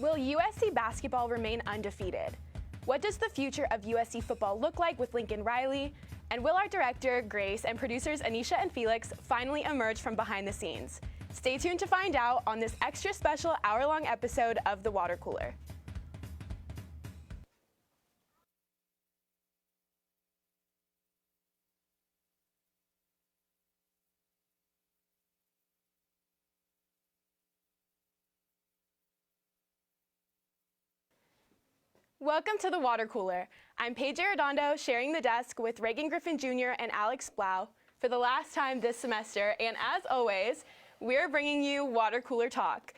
Will USC basketball remain undefeated? What does the future of USC football look like with Lincoln Riley? And will our director, Grace, and producers Anisha and Felix finally emerge from behind the scenes? Stay tuned to find out on this extra special hour-long episode of The Water Cooler. Welcome to The Water Cooler. I'm Paige Arredondo, sharing the desk with Reagan Griffin Jr. and Alex Blau for the last time this semester, and as always, we're bringing you Water Cooler Talk.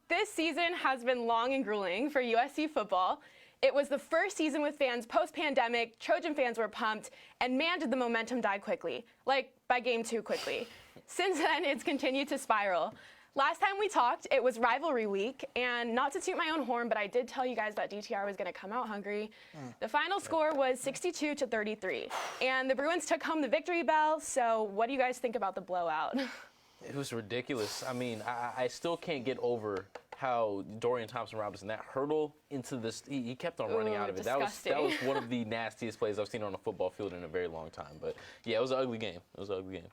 This season has been long and grueling for USC football. It was the first season with fans post-pandemic, Trojan fans were pumped, and man did the momentum die quickly, like by game 2 quickly. Since then, it's continued to spiral. Last time we talked, it was rivalry week, and not to toot my own horn, but I did tell you guys that DTR was going to come out hungry. The final score was 62-33, and the Bruins took home the victory bell, so what do you guys think about the blowout? It was ridiculous. I mean, I still can't get over how Dorian Thompson-Robinson, that hurdle into this, he kept on running out of it. That was one of the nastiest plays I've seen on a football field in a very long time. But, yeah, it was an ugly game.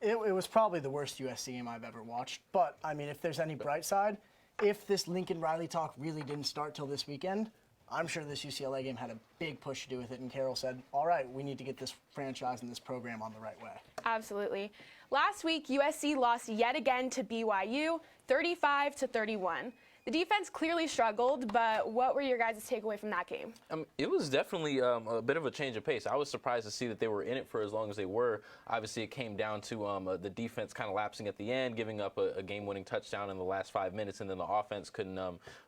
It was probably the worst USC game I've ever watched. But, I mean, if there's any bright side, if this Lincoln Riley talk really didn't start till this weekend, I'm sure this UCLA game had a big push to do with it. And Carroll said, all right, we need to get this franchise and this program on the right way. Absolutely. Last week, USC lost yet again to BYU, 35-31. The defense clearly struggled, but what were your guys' takeaway from that game? It was definitely a bit of a change of pace. I was surprised to see that they were in it for as long as they were. Obviously, it came down to the defense kind of lapsing at the end, giving up a game-winning touchdown in the last 5 minutes, and then the offense couldn't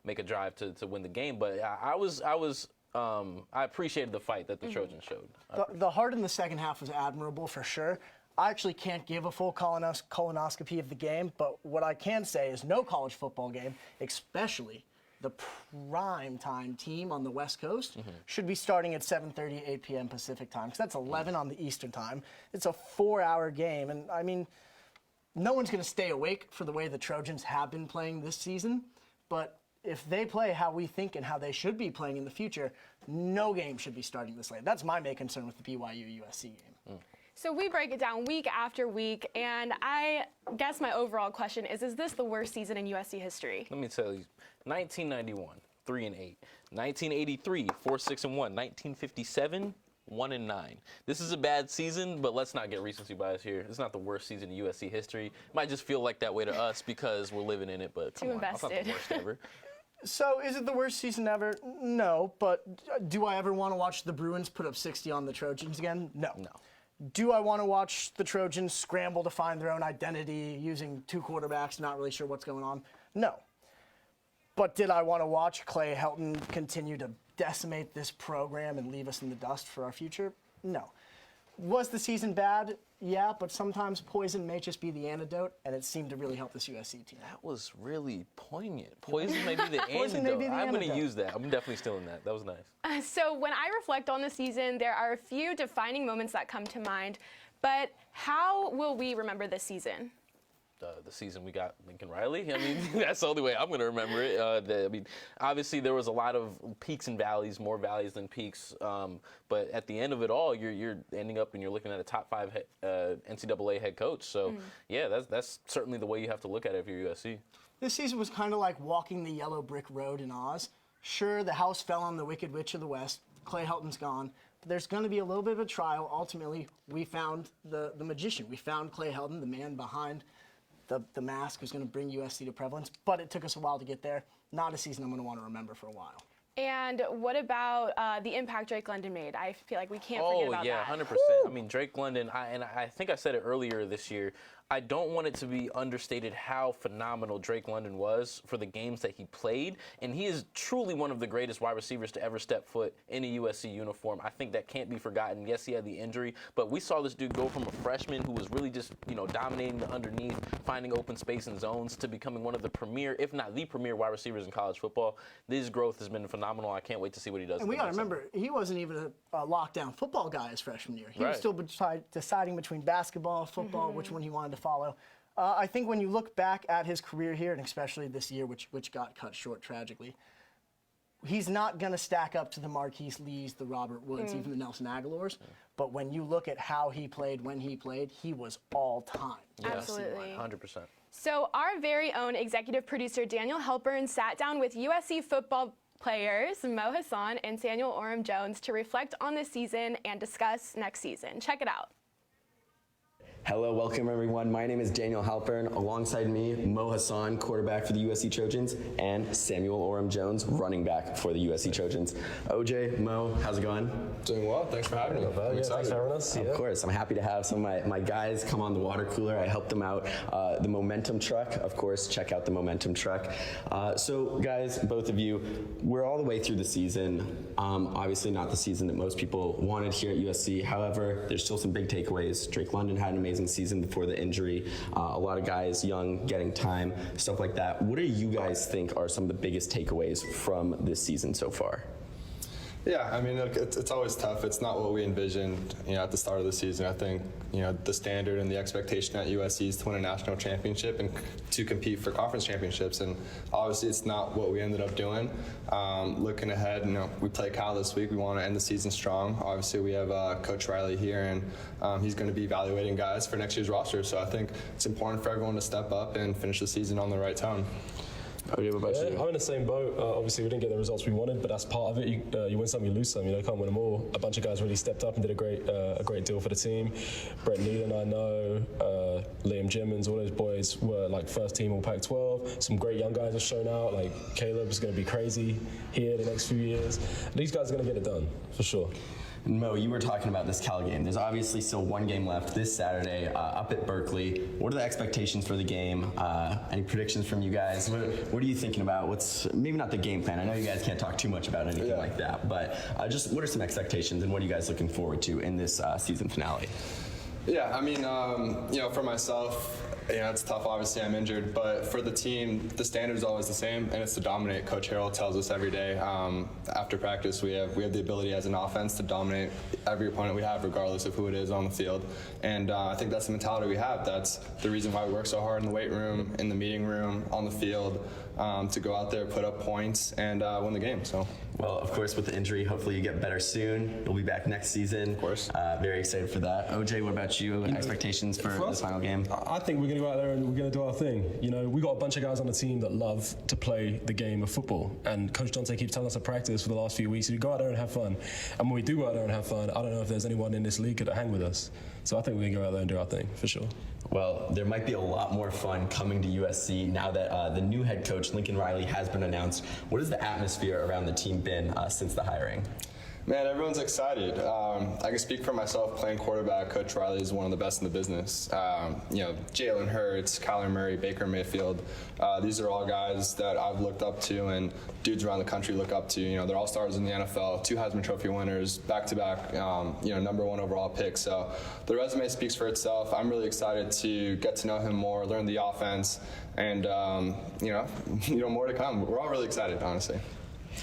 make a drive to win the game. But I appreciated the fight that the Trojans showed. The heart in the second half was admirable for sure. I actually can't give a full colonoscopy of the game, but what I can say is no college football game, especially the prime time team on the West Coast, should be starting at 7:30, 8 p.m. Pacific time, because that's 11 on the Eastern time. It's a 4-hour game, and I mean, no one's going to stay awake for the way the Trojans have been playing this season, but if they play how we think and how they should be playing in the future, no game should be starting this late. That's my main concern with the BYU-USC game. So we break it down week after week, and I guess my overall question is this the worst season in USC history? Let me tell you, 1991, 3-8. 1983, 4-6-1. 1957, 1-9. This is a bad season, but let's not get recency bias here. It's not the worst season in USC history. It might just feel like that way to us because we're living in it, but come on, that's not the worst ever. So, is it the worst season ever? No, but do I ever want to watch the Bruins put up 60 on the Trojans again? No. Do I want to watch the Trojans scramble to find their own identity using 2 quarterbacks, not really sure what's going on? No. But did I want to watch Clay Helton continue to decimate this program and leave us in the dust for our future? No. Was the season bad? Yeah, but sometimes poison may just be the antidote, and it seemed to really help this USC team. That was really poignant. Poison may be the antidote. I'm going to use that. I'm definitely stealing that. That was nice. So when I reflect on the season, there are a few defining moments that come to mind, but how will we remember this season? The season we got Lincoln Riley. I mean, that's the only way I'm going to remember it. I mean, obviously there was a lot of peaks and valleys, more valleys than peaks. But at the end of it all, you're ending up and you're looking at a top 5 NCAA head coach. So yeah, that's certainly the way you have to look at it if you're USC. This season was kind of like walking the yellow brick road in Oz. Sure, the house fell on the Wicked Witch of the West. Clay Helton's gone. But there's going to be a little bit of a trial. Ultimately, we found the magician. We found Clay Helton, the man behind the mask who's going to bring USC to prevalence, but it took us a while to get there. Not a season I'm going to want to remember for a while. And what about the impact Drake London made? I feel like we can't forget about that. Oh, yeah, 100%. Woo! I mean, Drake London, I think I said it earlier this year, I don't want it to be understated how phenomenal Drake London was for the games that he played, and he is truly one of the greatest wide receivers to ever step foot in a USC uniform. I think that can't be forgotten. Yes, he had the injury, but we saw this dude go from a freshman who was really just, dominating the underneath, finding open space and zones, to becoming one of the premier, if not the premier wide receivers in college football. His growth has been phenomenal. I can't wait to see what he does. And we got to remember, he wasn't even a lockdown football guy his freshman year. He was still deciding between basketball, football, which one he wanted to follow. I think when you look back at his career here, and especially this year, which got cut short tragically, he's not going to stack up to the Marquise Lees, the Robert Woods, even the Nelson Aguilars. But when you look at how he played, when he played, he was all time. Absolutely. 100%. So our very own executive producer, Daniel Halpern, sat down with USC football players Mo Hassan and Samuel Orem Jones to reflect on this season and discuss next season. Check it out. Hello, welcome everyone. My name is Daniel Halpern. Alongside me, Mo Hassan, quarterback for the USC Trojans, and Samuel Orem Jones, running back for the USC Trojans. OJ, Mo, how's it going? Doing well. Thanks for having me. I'm excited. Thanks for having us. Of course, I'm happy to have some of my guys come on the water cooler. I helped them out. The Momentum Truck, of course, check out the Momentum Truck. So guys, both of you, we're all the way through the season. Obviously not the season that most people wanted here at USC. However, there's still some big takeaways. Drake London had an amazing season before the injury. A lot of guys young, getting time, stuff like that. What do you guys think are some of the biggest takeaways from this season so far? Yeah, I mean, look, it's always tough. It's not what we envisioned, at the start of the season. I think, the standard and the expectation at USC is to win a national championship and to compete for conference championships. And obviously, it's not what we ended up doing. Looking ahead, we play Cal this week. We want to end the season strong. Obviously, we have Coach Riley here, and he's going to be evaluating guys for next year's roster. So I think it's important for everyone to step up and finish the season on the right tone. What about you? I'm in the same boat. Obviously, we didn't get the results we wanted, but that's part of it. You win some, you lose some. You can't win them all. A bunch of guys really stepped up and did a great deal for the team. Brett Needham, I know, Liam Jimmons, all those boys were like first team all Pac-12. Some great young guys have shown out. Like Caleb's going to be crazy here the next few years. These guys are going to get it done for sure. Mo, you were talking about this Cal game. There's obviously still one game left this Saturday up at Berkeley. What are the expectations for the game? Any predictions from you guys? What are you thinking about? What's maybe not the game plan? I know you guys can't talk too much about anything like that, but just what are some expectations and what are you guys looking forward to in this season finale? Yeah, I mean, for myself, it's tough. Obviously, I'm injured, but for the team, the standard is always the same, and it's to dominate. Coach Harrell tells us every day after practice we have the ability as an offense to dominate every opponent we have, regardless of who it is on the field. And I think that's the mentality we have. That's the reason why we work so hard in the weight room, in the meeting room, on the field, to go out there, put up points, and win the game. So. Well, of course, with the injury, hopefully you get better soon. You'll be back next season. Of course. Very excited for that. OJ, what about you? Expectations for this final game? I think we're going to go out there and we're going to do our thing. We got a bunch of guys on the team that love to play the game of football. And Coach Dante keeps telling us at practice for the last few weeks, we go out there and have fun. And when we do go out there and have fun, I don't know if there's anyone in this league that hang with us. So I think we're going to go out there and do our thing, for sure. Well, there might be a lot more fun coming to USC now that the new head coach, Lincoln Riley, has been announced. What has the atmosphere around the team been since the hiring? Man, everyone's excited. I can speak for myself. Playing quarterback, Coach Riley is one of the best in the business. Jalen Hurts, Kyler Murray, Baker Mayfield. These are all guys that I've looked up to, and dudes around the country look up to. They're all stars in the NFL, 2 Heisman Trophy winners, back-to-back, number 1 overall pick. So the resume speaks for itself. I'm really excited to get to know him more, learn the offense, and more to come. We're all really excited, honestly.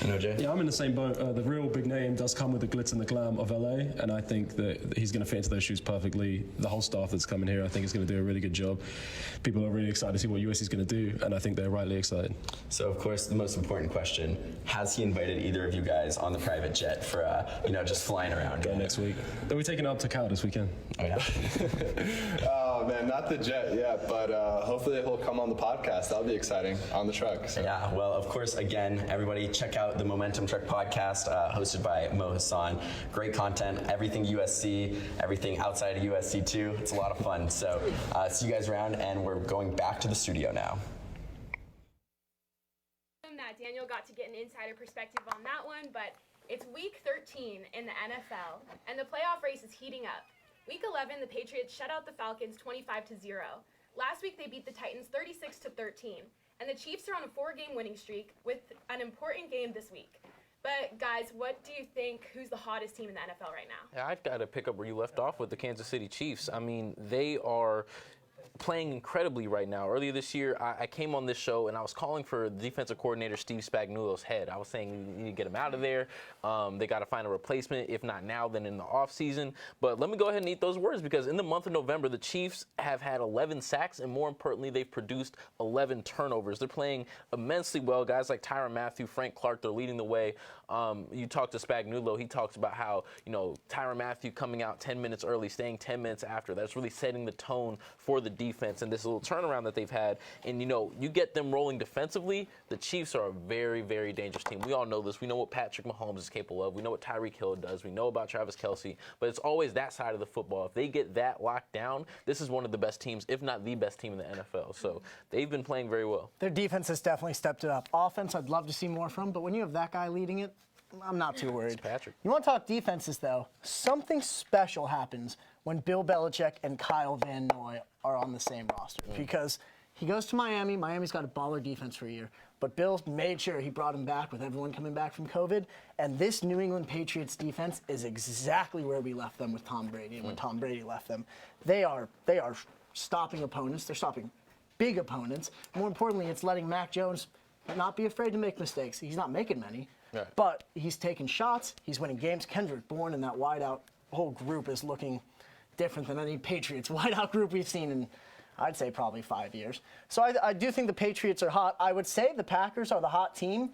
And OJ? Yeah, I'm in the same boat. The real big name does come with the glitz and the glam of LA, and I think that he's going to fit into those shoes perfectly. The whole staff that's coming here, I think, is going to do a really good job. People are really excited to see what USC is going to do, and I think they're rightly excited. So, of course, the most important question, has he invited either of you guys on the private jet for, just flying around? Go next week. Then we're taking it up to Cal this weekend. Oh, yeah? Oh, man, not the jet yet, but hopefully he'll come on the podcast. That'll be exciting, on the truck. So. Yeah, well, of course, again, everybody check out the Momentum Truck podcast hosted by Mo Hassan. Great content, everything USC, everything outside of USC too. It's a lot of fun. So see you guys around, and we're going back to the studio now. That Daniel got to get an insider perspective on that one, but it's week 13 in the NFL, and the playoff race is heating up. Week 11, the Patriots shut out the Falcons 25-0. Last week, they beat the Titans 36-13. And the Chiefs are on a 4-game winning streak with an important game this week. But guys, what do you think, who's the hottest team in the NFL right now? Yeah, I've got to pick up where you left off with the Kansas City Chiefs. I mean, they are playing incredibly right now. Earlier this year, I came on this show and I was calling for defensive coordinator Steve Spagnuolo's head. I was saying you need to get him out of there. They got to find a replacement. If not now, then in the offseason. But let me go ahead and eat those words, because in the month of November, the Chiefs have had 11 sacks, and more importantly, they've produced 11 turnovers. They're playing immensely well. Guys like Tyrann Mathieu, Frank Clark, they're leading the way. You talk to Spagnuolo, he talks about how, Tyrann Mathieu coming out 10 minutes early, staying 10 minutes after. That's really setting the tone for the defense and this little turnaround that they've had. And, you get them rolling defensively, the Chiefs are a very, very dangerous team. We all know this. We know what Patrick Mahomes is capable of. We know what Tyreek Hill does. We know about Travis Kelce. But it's always that side of the football. If they get that locked down, this is one of the best teams, if not the best team in the NFL. So they've been playing very well. Their defense has definitely stepped it up. Offense, I'd love to see more from, but when you have that guy leading it, I'm not too worried. It's Patrick. You want to talk defenses, though? Something special happens when Bill Belichick and Kyle Van Noy are on the same roster, because he goes to Miami. Miami's got a baller defense for a year, but Bill made sure he brought him back with everyone coming back from COVID, and this New England Patriots defense is exactly where we left them with Tom Brady, and when Tom Brady left them. They are stopping opponents. They're stopping big opponents. More importantly, it's letting Mac Jones not be afraid to make mistakes. He's not making many. Right. But he's taking shots. He's winning games. Kendrick Bourne and that wideout whole group is looking different than any Patriots wideout group we've seen in, I'd say, probably 5 years. So I do think the Patriots are hot. I would say the Packers are the hot team,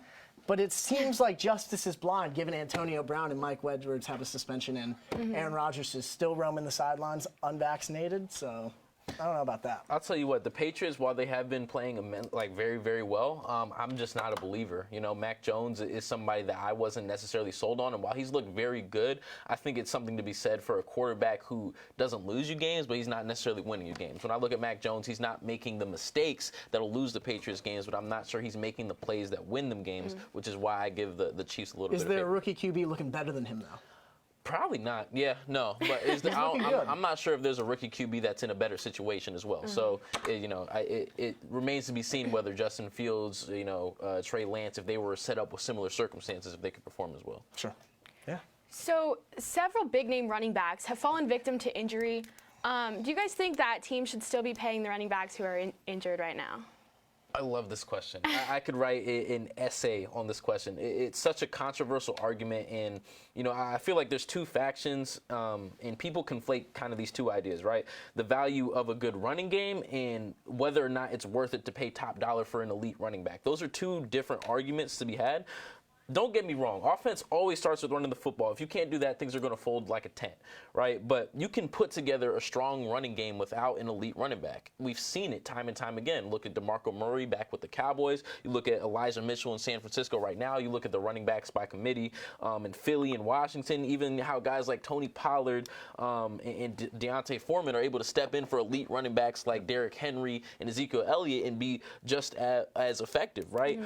but it seems like justice is blind given Antonio Brown and Mike Edwards have a suspension and Aaron Rodgers is still roaming the sidelines unvaccinated. So I don't know about that. I'll tell you what, the Patriots, while they have been playing very, very well, I'm just not a believer. Mac Jones is somebody that I wasn't necessarily sold on, and while he's looked very good, I think it's something to be said for a quarterback who doesn't lose you games, but he's not necessarily winning you games. When I look at Mac Jones, he's not making the mistakes that'll lose the Patriots games, but I'm not sure he's making the plays that win them games, which is why I give the Chiefs a little bit of favor. Is there a rookie QB looking better than him, though? Probably not. Yeah, no. But I'm not sure if there's a rookie QB that's in a better situation as well. So, it remains to be seen whether Justin Fields, Trey Lance, if they were set up with similar circumstances, if they could perform as well. Sure. Yeah. So several big-name running backs have fallen victim to injury. Do you guys think that teams should still be paying the running backs who are injured right now? I love this question. I could write an essay on this question. It's such a controversial argument, and I feel like there's two factions, and people conflate kind of these two ideas, right? The value of a good running game and whether or not it's worth it to pay top dollar for an elite running back. Those are two different arguments to be had. Don't get me wrong. Offense always starts with running the football. If you can't do that, things are going to fold like a tent, right? But you can put together a strong running game without an elite running back. We've seen it time and time again. Look at DeMarco Murray back with the Cowboys. You look at Elijah Mitchell in San Francisco right now. You look at the running backs by committee in Philly and Washington. Even how guys like Tony Pollard and Deontay Foreman are able to step in for elite running backs like Derrick Henry and Ezekiel Elliott and be just as effective, right?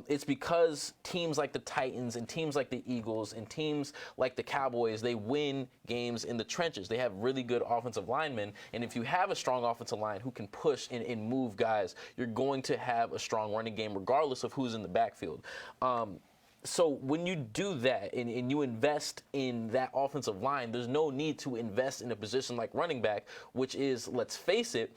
It's because teams like the Titans and teams like the Eagles and teams like the Cowboys, they win games in the trenches. They have really good offensive linemen, and if you have a strong offensive line who can push and move guys, you're going to have a strong running game regardless of who's in the backfield. So when you do that and you invest in that offensive line, there's no need to invest in a position like running back, which is, let's face it,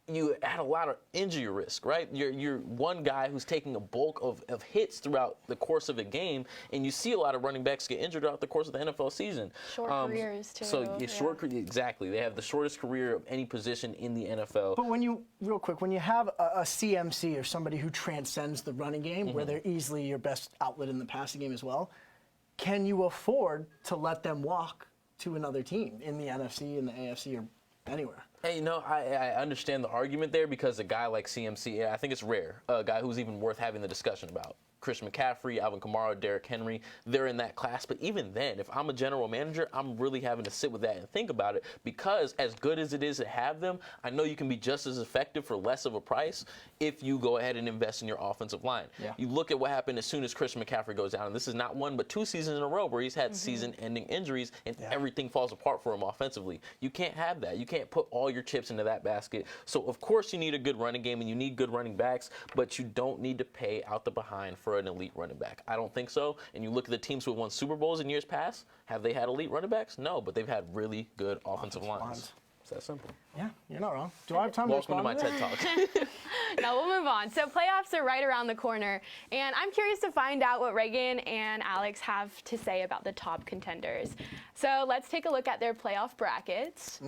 you add a lot of injury risk, right? You're one guy who's taking a bulk of hits throughout the course of a game, and you see a lot of running backs get injured throughout the course of the NFL season. Short careers, too. So, exactly. They have the shortest career of any position in the NFL. But when you have a CMC or somebody who transcends the running game, where they're easily your best outlet in the passing game as well, can you afford to let them walk to another team in the NFC, in the AFC, or anywhere? Hey, I understand the argument there because a guy like CMC, I think it's rare, a guy who's even worth having the discussion about. Christian McCaffrey, Alvin Kamara, Derrick Henry, they're in that class. But even then, if I'm a general manager, I'm really having to sit with that and think about it because as good as it is to have them, I know you can be just as effective for less of a price if you go ahead and invest in your offensive line. Yeah. You look at what happened as soon as Christian McCaffrey goes down, and this is not one but 2 seasons in a row where he's had season-ending injuries and everything falls apart for him offensively. You can't have that. You can't put all your chips into that basket. So, of course, you need a good running game and you need good running backs, but you don't need to pay out the behind for an elite running back. I don't think so. And you look at the teams who have won Super Bowls in years past, have they had elite running backs? No, but they've had really good offensive lines. It's that simple. Yeah, you're not wrong. Do I have time Welcome to to my respond TED Talk. Now we'll move on. So playoffs are right around the corner, and I'm curious to find out what Reagan and Alex have to say about the top contenders. So let's take a look at their playoff brackets.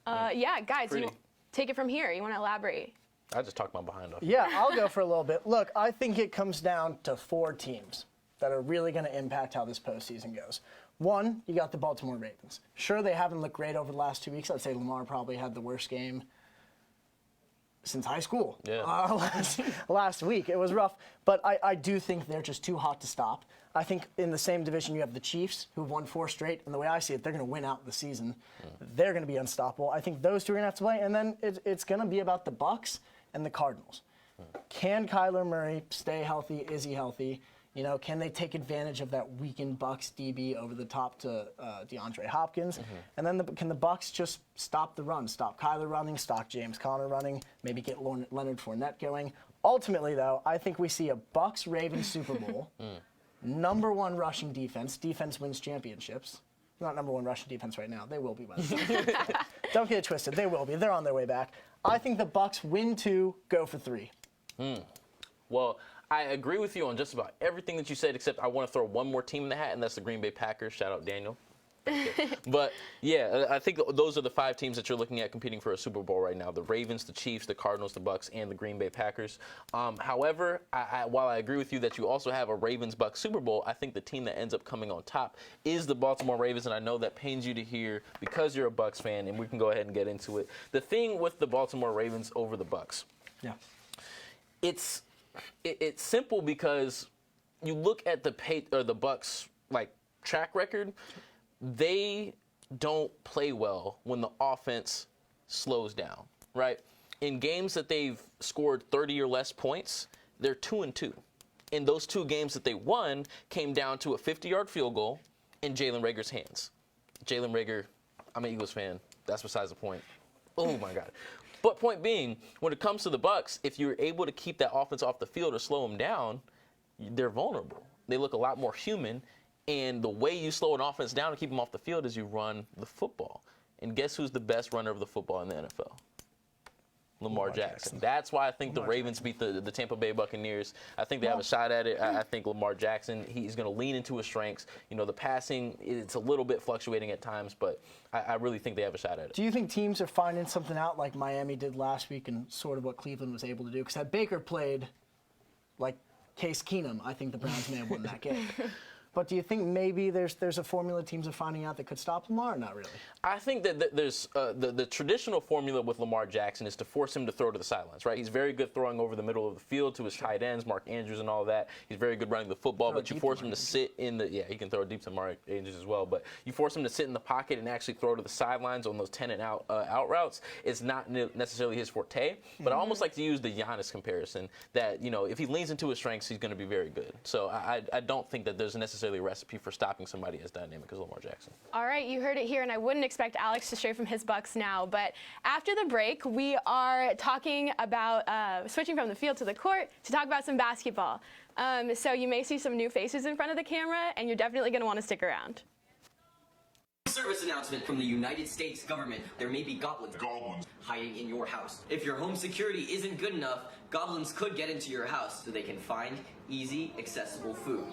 Yeah, guys, you Pretty. take it from here. You want to elaborate? I just talked my behind off. Yeah, I'll go for a little bit. Look, I think it comes down to 4 teams that are really going to impact how this postseason goes. One, you got the Baltimore Ravens. Sure, they haven't looked great over the last 2 weeks. I'd say Lamar probably had the worst game since high school. Yeah. Last week. It was rough. But I do think they're just too hot to stop. I think in the same division you have the Chiefs, who've won 4 straight. And the way I see it, they're going to win out the season. They're going to be unstoppable. I think those two are going to have to play. And then it's going to be about the Bucs and the Cardinals. Can Kyler Murray stay healthy? Is he healthy? You know, can they take advantage of that weakened Bucs DB over the top to DeAndre Hopkins? And then can the Bucs just stop the run, stop Kyler running, stop James Conner running, maybe get Leonard Fournette going? Ultimately, though, I think we see a Bucs-Ravens Super Bowl, #1 rushing defense. Defense wins championships. Not #1 rushing defense right now. They will be by the time. Don't get it twisted. They will be. They're on their way back. I think the Bucs win 2, go for 3. Well, I agree with you on just about everything that you said, except I want to throw one more team in the hat, and that's the Green Bay Packers. Shout out Daniel. But yeah, I think those are the 5 teams that you're looking at competing for a Super Bowl right now: the Ravens, the Chiefs, the Cardinals, the Bucs, and the Green Bay Packers. However, while I agree with you that you also have a Ravens-Bucs Super Bowl, I think the team that ends up coming on top is the Baltimore Ravens, and I know that pains you to hear because you're a Bucs fan, and we can go ahead and get into it. The thing with the Baltimore Ravens over the Bucs, Yeah. it's simple because you look at the Bucs track record. They don't play well when the offense slows down, right? In games that they've scored 30 or less points, they're 2-2. And those 2 games that they won came down to a 50-yard field goal in Jalen Reagor's hands. Jalen Reagor, I'm an Eagles fan. That's besides the point. Oh my God. But point being, when it comes to the Bucs, if you're able to keep that offense off the field or slow them down, they're vulnerable. They look a lot more human. And the way you slow an offense down to keep them off the field is you run the football. And guess who's the best runner of the football in the NFL? Lamar Jackson. That's why I think the Ravens beat the Tampa Bay Buccaneers. I think they have a shot at it. I think Lamar Jackson, he's going to lean into his strengths. You know, the passing, it's a little bit fluctuating at times, but I really think they have a shot at it. Do you think teams are finding something out like Miami did last week and sort of what Cleveland was able to do? Because had Baker played like Case Keenum, I think the Browns may have won that game. But do you think maybe there's a formula teams are finding out that could stop Lamar or not really? I think that there's the traditional formula with Lamar Jackson is to force him to throw to the sidelines, right? He's very good throwing over the middle of the field to his tight ends, Mark Andrews and all that. He's very good running the football, but you force him to sit in the, he can throw deep to Mark Andrews as well, but you force him to sit in the pocket and actually throw to the sidelines on those 10 and out routes. It's not necessarily his forte, but I almost like to use the Giannis comparison that, you know, if he leans into his strengths, he's going to be very good. So I don't think that there's necessarily a recipe for stopping somebody as dynamic as Lamar Jackson. All right, you heard it here, and I wouldn't expect Alex to stray from his Bucs now, but after the break, we are talking about switching from the field to the court to talk about some basketball. So you may see some new faces in front of the camera, and you're definitely going to want to stick around. Service announcement from the United States government. There may be goblins hiding in your house. If your home security isn't good enough, goblins could get into your house so they can find easy, accessible food.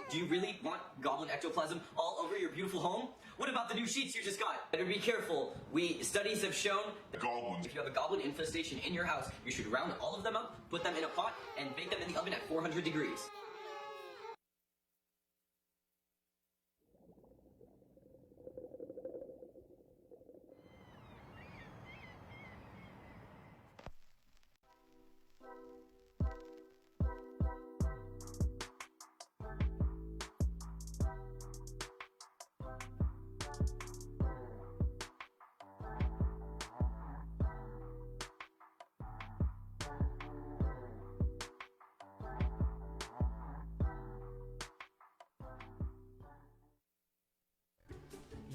Do you really want goblin ectoplasm all over your beautiful home? What about the new sheets you just got? Better be careful. Studies have shown that if you have a goblin infestation in your house, you should round all of them up, put them in a pot, and bake them in the oven at 400 degrees.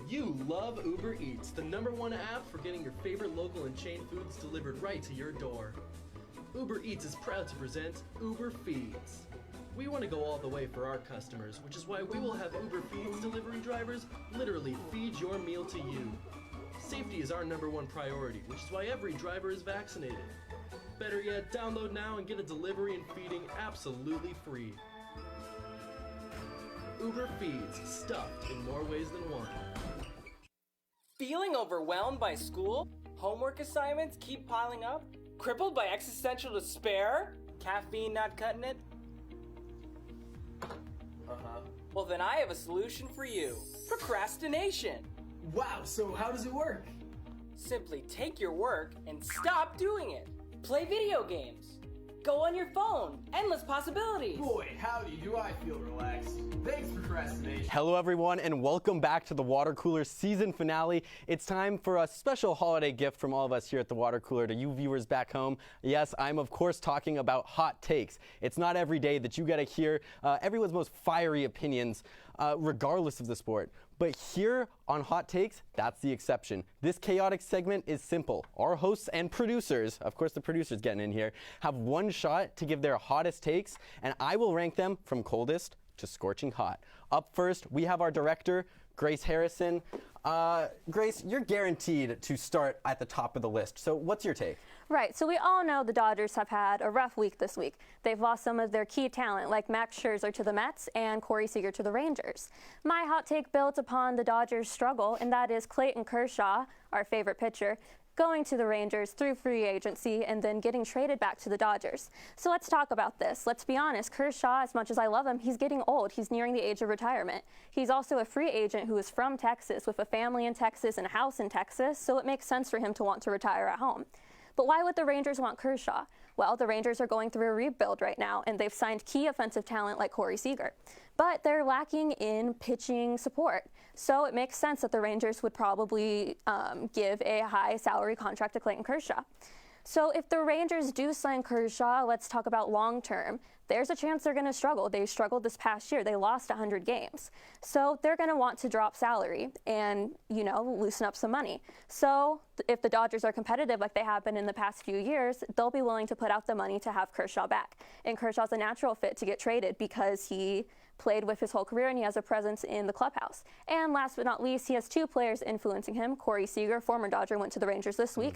You love Uber Eats, the #1 app for getting your favorite local and chain foods delivered right to your door. Uber Eats is proud to present Uber Feeds. We want to go all the way for our customers, which is why we will have Uber Feeds delivery drivers literally feed your meal to you. Safety is our #1 priority, which is why every driver is vaccinated. Better yet, download now and get a delivery and feeding absolutely free. Uber Feeds, stuffed in more ways than one. Feeling overwhelmed by school? Homework assignments keep piling up? Crippled by existential despair? Caffeine not cutting it? Well, then I have a solution for you. Procrastination. Wow, so how does it work? Simply take your work and stop doing it. Play video games. Go on your phone. Endless possibilities. Boy, howdy, do I feel relaxed. Thanks, procrastination. Hello everyone and welcome back to the Water Cooler season finale. It's time for a special holiday gift from all of us here at the Water Cooler to you viewers back home. Yes, I'm of course talking about hot takes. It's not every day that you get to hear everyone's most fiery opinions regardless of the sport. But here on Hot Takes, that's the exception. This chaotic segment is simple. Our hosts and producers, of course the producers getting in here, have one shot to give their hottest takes, and I will rank them from coldest to scorching hot. Up first, we have our director, Grace Harrison. Grace, you're guaranteed to start at the top of the list. So what's your take? Right, so we all know the Dodgers have had a rough week this week. They've lost some of their key talent, like Max Scherzer to the Mets and Corey Seager to the Rangers. My hot take builds upon the Dodgers' struggle, and that is Clayton Kershaw, our favorite pitcher, going to the Rangers through free agency and then getting traded back to the Dodgers. So let's talk about this. Let's be honest, Kershaw, as much as I love him, he's getting old. He's nearing the age of retirement. He's also a free agent who is from Texas with a family in Texas and a house in Texas, so it makes sense for him to want to retire at home. But why would the Rangers want Kershaw? Well, the Rangers are going through a rebuild right now, and they've signed key offensive talent like Corey Seager. But they're lacking in pitching support. So it makes sense that the Rangers would probably give a high salary contract to Clayton Kershaw. So if the Rangers do sign Kershaw, let's talk about long term. There's a chance they're going to struggle. They struggled this past year. They lost 100 games. So they're going to want to drop salary and, loosen up some money. So if the Dodgers are competitive like they have been in the past few years, they'll be willing to put out the money to have Kershaw back. And Kershaw's a natural fit to get traded because he played with his whole career and he has a presence in the clubhouse. And last but not least, he has two players influencing him. Corey Seager, former Dodger, went to the Rangers this week.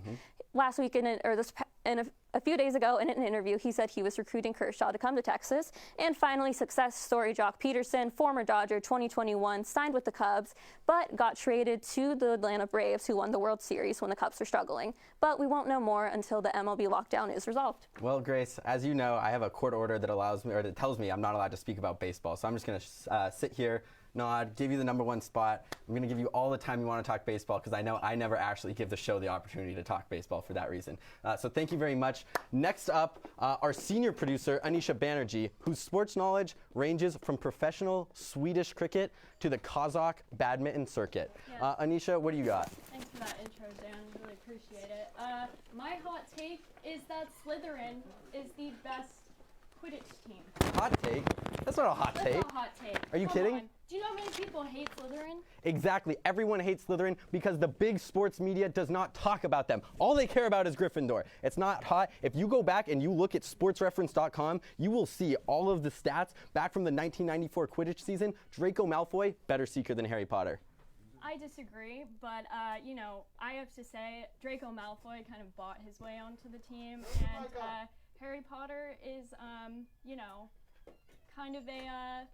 Last week, a few days ago, in an interview, he said he was recruiting Kershaw to come to Texas. And finally, success story Jock Peterson, former Dodger, 2021, signed with the Cubs, but got traded to the Atlanta Braves, who won the World Series when the Cubs were struggling. But we won't know more until the MLB lockdown is resolved. Well, Grace, as you know, I have a court order that allows me, or that tells me I'm not allowed to speak about baseball. So I'm just going to sit here, nod, give you the #1 spot. I'm going to give you all the time you want to talk baseball because I know I never actually give the show the opportunity to talk baseball for that reason. So thank you very much. Next up, our senior producer, Anisha Banerjee, whose sports knowledge ranges from professional Swedish cricket to the Kazakh badminton circuit. Yeah. Anisha, what do you got? Thanks for that intro, Dan. Really appreciate it. My hot take is that Slytherin is the best Quidditch team. Hot take? That's not a hot take. That's a hot take. Are you Come kidding? on. Do you know how many people hate Slytherin? Exactly. Everyone hates Slytherin because the big sports media does not talk about them. All they care about is Gryffindor. It's not hot. If you go back and you look at sportsreference.com, you will see all of the stats back from the 1994 Quidditch season. Draco Malfoy, better seeker than Harry Potter. I disagree, but I have to say Draco Malfoy kind of bought his way onto the team, and Harry Potter is, kind of a.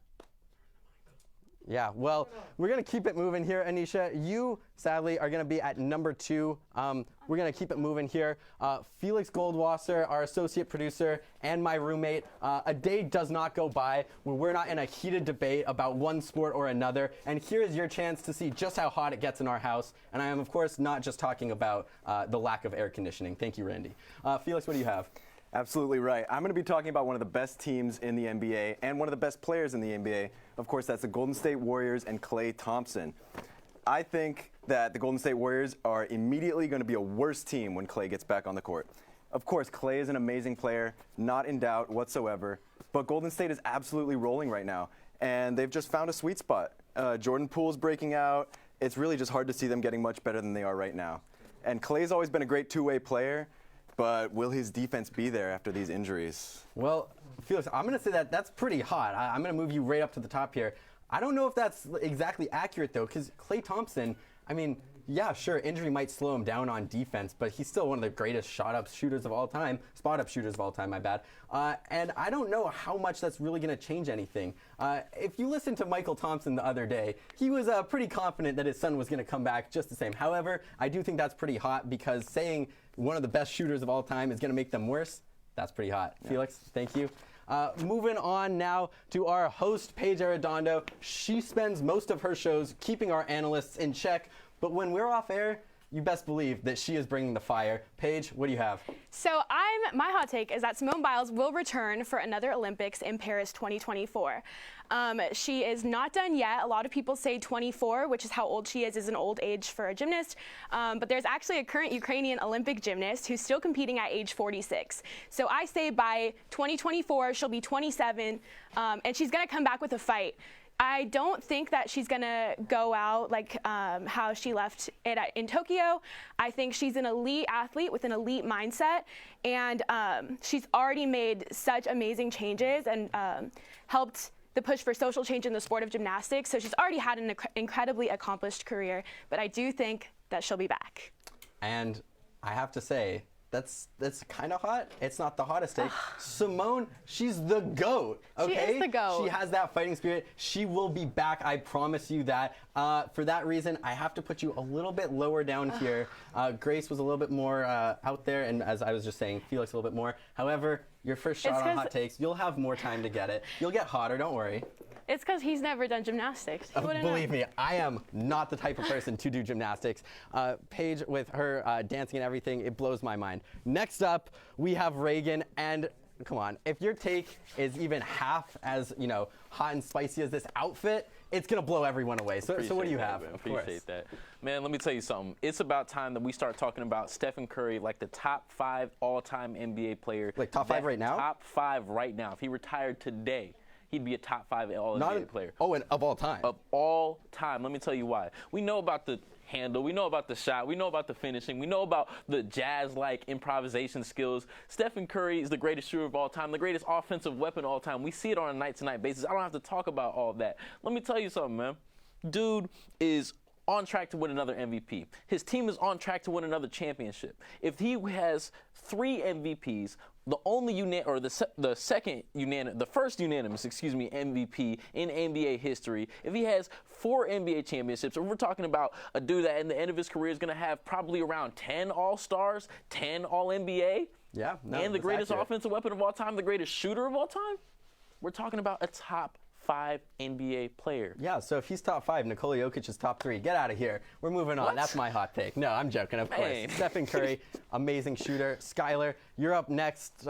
Yeah, well, we're going to keep it moving here, Anisha. You, sadly, are going to be at #2. We're going to keep it moving here. Felix Goldwasser, our associate producer, and my roommate, a day does not go by where we're not in a heated debate about one sport or another. And here is your chance to see just how hot it gets in our house. And I am, of course, not just talking about the lack of air conditioning. Thank you, Randy. Felix, what do you have? Absolutely right. I'm going to be talking about one of the best teams in the NBA and one of the best players in the NBA. Of course, that's the Golden State Warriors and Klay Thompson. I think that the Golden State Warriors are immediately going to be a worse team when Klay gets back on the court. Of course, Klay is an amazing player, not in doubt whatsoever, but Golden State is absolutely rolling right now, and they've just found a sweet spot. Jordan Poole's breaking out. It's really just hard to see them getting much better than they are right now. And Klay's always been a great two-way player. but will his defense be there after these injuries? Well, Felix, I'm going to say that that's pretty hot. I'm going to move you right up to the top here. I don't know if that's exactly accurate, though, because Klay Thompson, I mean, yeah, sure, injury might slow him down on defense, but he's still one of the greatest spot-up shooters of all time, my bad. And I don't know how much that's really going to change anything. If you listen to Michael Thompson the other day, he was pretty confident that his son was going to come back just the same. However, I do think that's pretty hot because saying one of the best shooters of all time is going to make them worse, that's pretty hot. Yeah. Felix, thank you. Moving on now to our host, Paige Arredondo. She spends most of her shows keeping our analysts in check, but when we're off air, you best believe that she is bringing the fire. Paige, what do you have? So my hot take is that Simone Biles will return for another Olympics in Paris 2024. She is not done yet. A lot of people say 24, which is how old she is an old age for a gymnast. But there's actually a current Ukrainian Olympic gymnast who's still competing at age 46. So I say by 2024, she'll be 27, and she's going to come back with a fight. I don't think that she's going to go out like how she left it in Tokyo. I think she's an elite athlete with an elite mindset, and she's already made such amazing changes and helped the push for social change in the sport of gymnastics. So she's already had an incredibly accomplished career, but I do think that she'll be back. And I have to say, that's kind of hot. It's not the hottest take. Simone, she's the GOAT, okay? She is the GOAT. She has that fighting spirit. She will be back, I promise you that. For that reason, I have to put you a little bit lower down here. Grace was a little bit more out there, and as I was just saying, Felix a little bit more. However, your first shot on hot takes, you'll have more time to get it. You'll get hotter, don't worry. It's because he's never done gymnastics. Believe me, I am not the type of person to do gymnastics. Paige, with her dancing and everything, it blows my mind. Next up, we have Reagan, and come on, if your take is even half as, hot and spicy as this outfit, it's going to blow everyone away. So what do you have? Appreciate that. Man, let me tell you something. It's about time that we start talking about Stephen Curry, like the top 5 all-time NBA player. Like top 5 right now? Top 5 right now. If he retired today, he'd be a top 5 all-NBA player. Oh, and of all time? Of all time. Let me tell you why. We know about the handle. We know about the shot. We know about the finishing. We know about the jazz-like improvisation skills. Stephen Curry is the greatest shooter of all time, the greatest offensive weapon of all time. We see it on a night-to-night basis. I don't have to talk about all that. Let me tell you something, man. Dude is on track to win another MVP. His team is on track to win another championship. If he has 3 MVPs, the first unanimous MVP in NBA history, if he has 4 NBA championships, or we're talking about a dude that at the end of his career is going to have probably around 10 All-Stars, 10 All-NBA, yeah, and the greatest offensive weapon of all time, the greatest shooter of all time, we're talking about a top 5 NBA player. Yeah, so if he's top 5, Nikola Jokic is top 3. Get out of here. We're moving on. What? That's my hot take. No, I'm joking, of course. Stephen Curry, amazing shooter. Skylar, you're up next.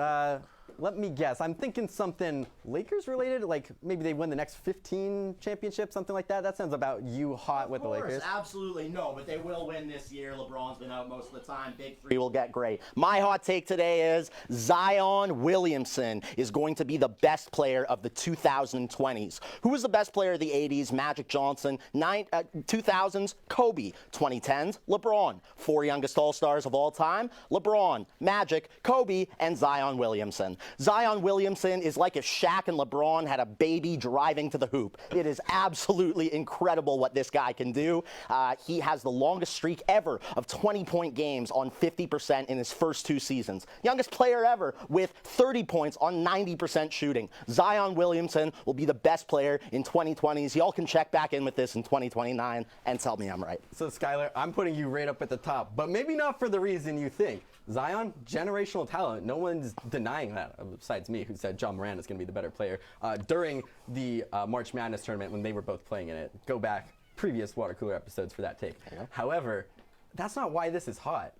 Let me guess. I'm thinking something Lakers related, like maybe they win the next 15 championships, something like that. That sounds about you hot with the Lakers. Absolutely no, but they will win this year. LeBron's been out most of the time. Big 3 will get great. My hot take today is Zion Williamson is going to be the best player of the 2020s. Who was the best player of the 80s? Magic Johnson. 2000s, Kobe. 2010s, LeBron. 4 youngest All-Stars of all time, LeBron, Magic, Kobe, and Zion Williamson. Zion Williamson is like if Shaq and LeBron had a baby driving to the hoop. It is absolutely incredible what this guy can do. He has the longest streak ever of 20-point games on 50% in his first 2 seasons. Youngest player ever with 30 points on 90% shooting. Zion Williamson will be the best player in 2020s. Y'all can check back in with this in 2029 and tell me I'm right. So, Skylar, I'm putting you right up at the top, but maybe not for the reason you think. Zion, generational talent. No one's denying that, besides me, who said John Moran is going to be the better player during the March Madness tournament when they were both playing in it. Go back previous water cooler episodes for that take. Yeah. However, that's not why this is hot.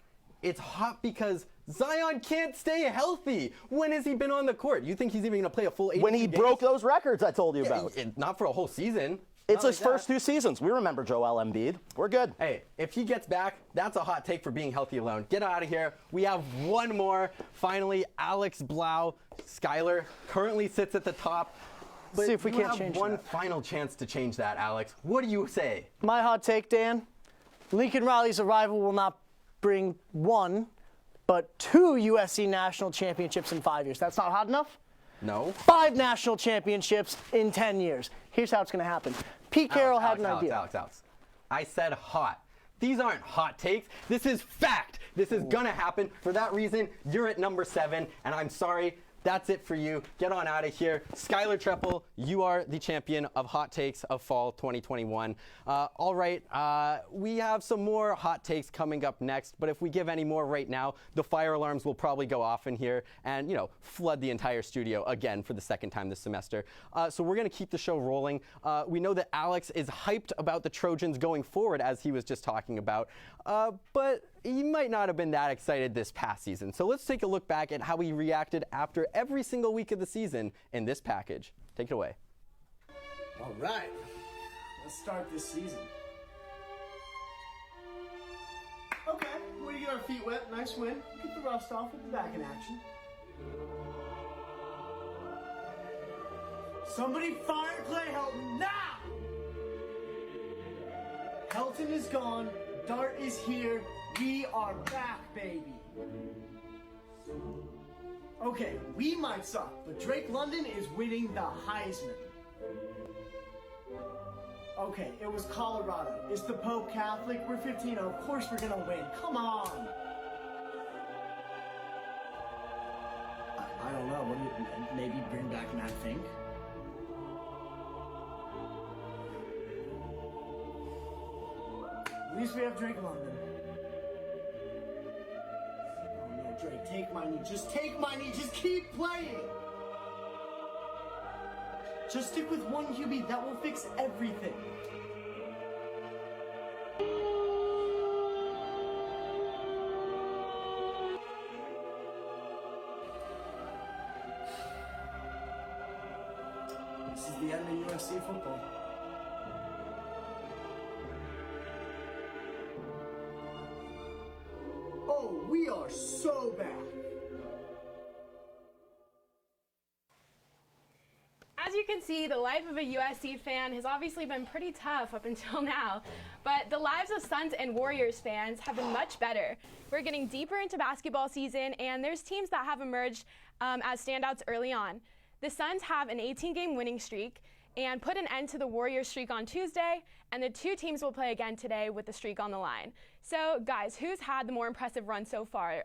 It's hot because Zion can't stay healthy. When has he been on the court? You think he's even going to play a full 8 When he broke those records I told you about. Not for a whole season. It's his first 2 seasons. We remember Joel Embiid. We're good. Hey, if he gets back, that's a hot take for being healthy alone. Get out of here. We have one more. Finally, Alex Blau. Skylar currently sits at the top. But see if we can't change one final chance to change that, Alex. What do you say? My hot take, Dan. Lincoln Riley's arrival will not bring 1, but 2 USC national championships in 5 years. That's not hot enough? No. 5 national championships in 10 years. Here's how it's going to happen. Pete Carroll had an idea. Alex. I said hot. These aren't hot takes. This is fact. This is going to happen. For that reason, you're at number 7, and I'm sorry. That's it for you. Get on out of here. Skylar Treppel, you are the champion of Hot Takes of Fall 2021. All right, we have some more hot takes coming up next, but if we give any more right now, the fire alarms will probably go off in here and, you know, flood the entire studio again for the second time this semester. So we're going to keep the show rolling. We know that Alex is hyped about the Trojans going forward, as he was just talking about, but he might not have been that excited this past season. So let's take a look back at how he reacted after every single week of the season in this package. Take it away. All right, let's start this season. Okay, way to get our feet wet. Nice win. Get the rust off. We'll be back in action. Somebody fire Clay Helton now! Helton is gone. Dart is here. We are back, baby. Okay, we might suck, but Drake London is winning the Heisman. Okay, it was Colorado. Is the Pope Catholic? We're 15-0. Of course we're gonna win. Come on. I don't know. What do you, maybe bring back Matt Fink? At least we have Drake London. Drake, take my knee. Just take my knee. Just keep playing. Just stick with one QB. That will fix everything. This is the end of USC football. Oh, we are so bad. As you can see, the life of a USC fan has obviously been pretty tough up until now, but the lives of Suns and Warriors fans have been much better. We're getting deeper into basketball season, and there's teams that have emerged as standouts early on. The Suns have an 18-game winning streak and put an end to the Warriors streak on Tuesday, and the two teams will play again today with the streak on the line. So, guys, who's had the more impressive run so far,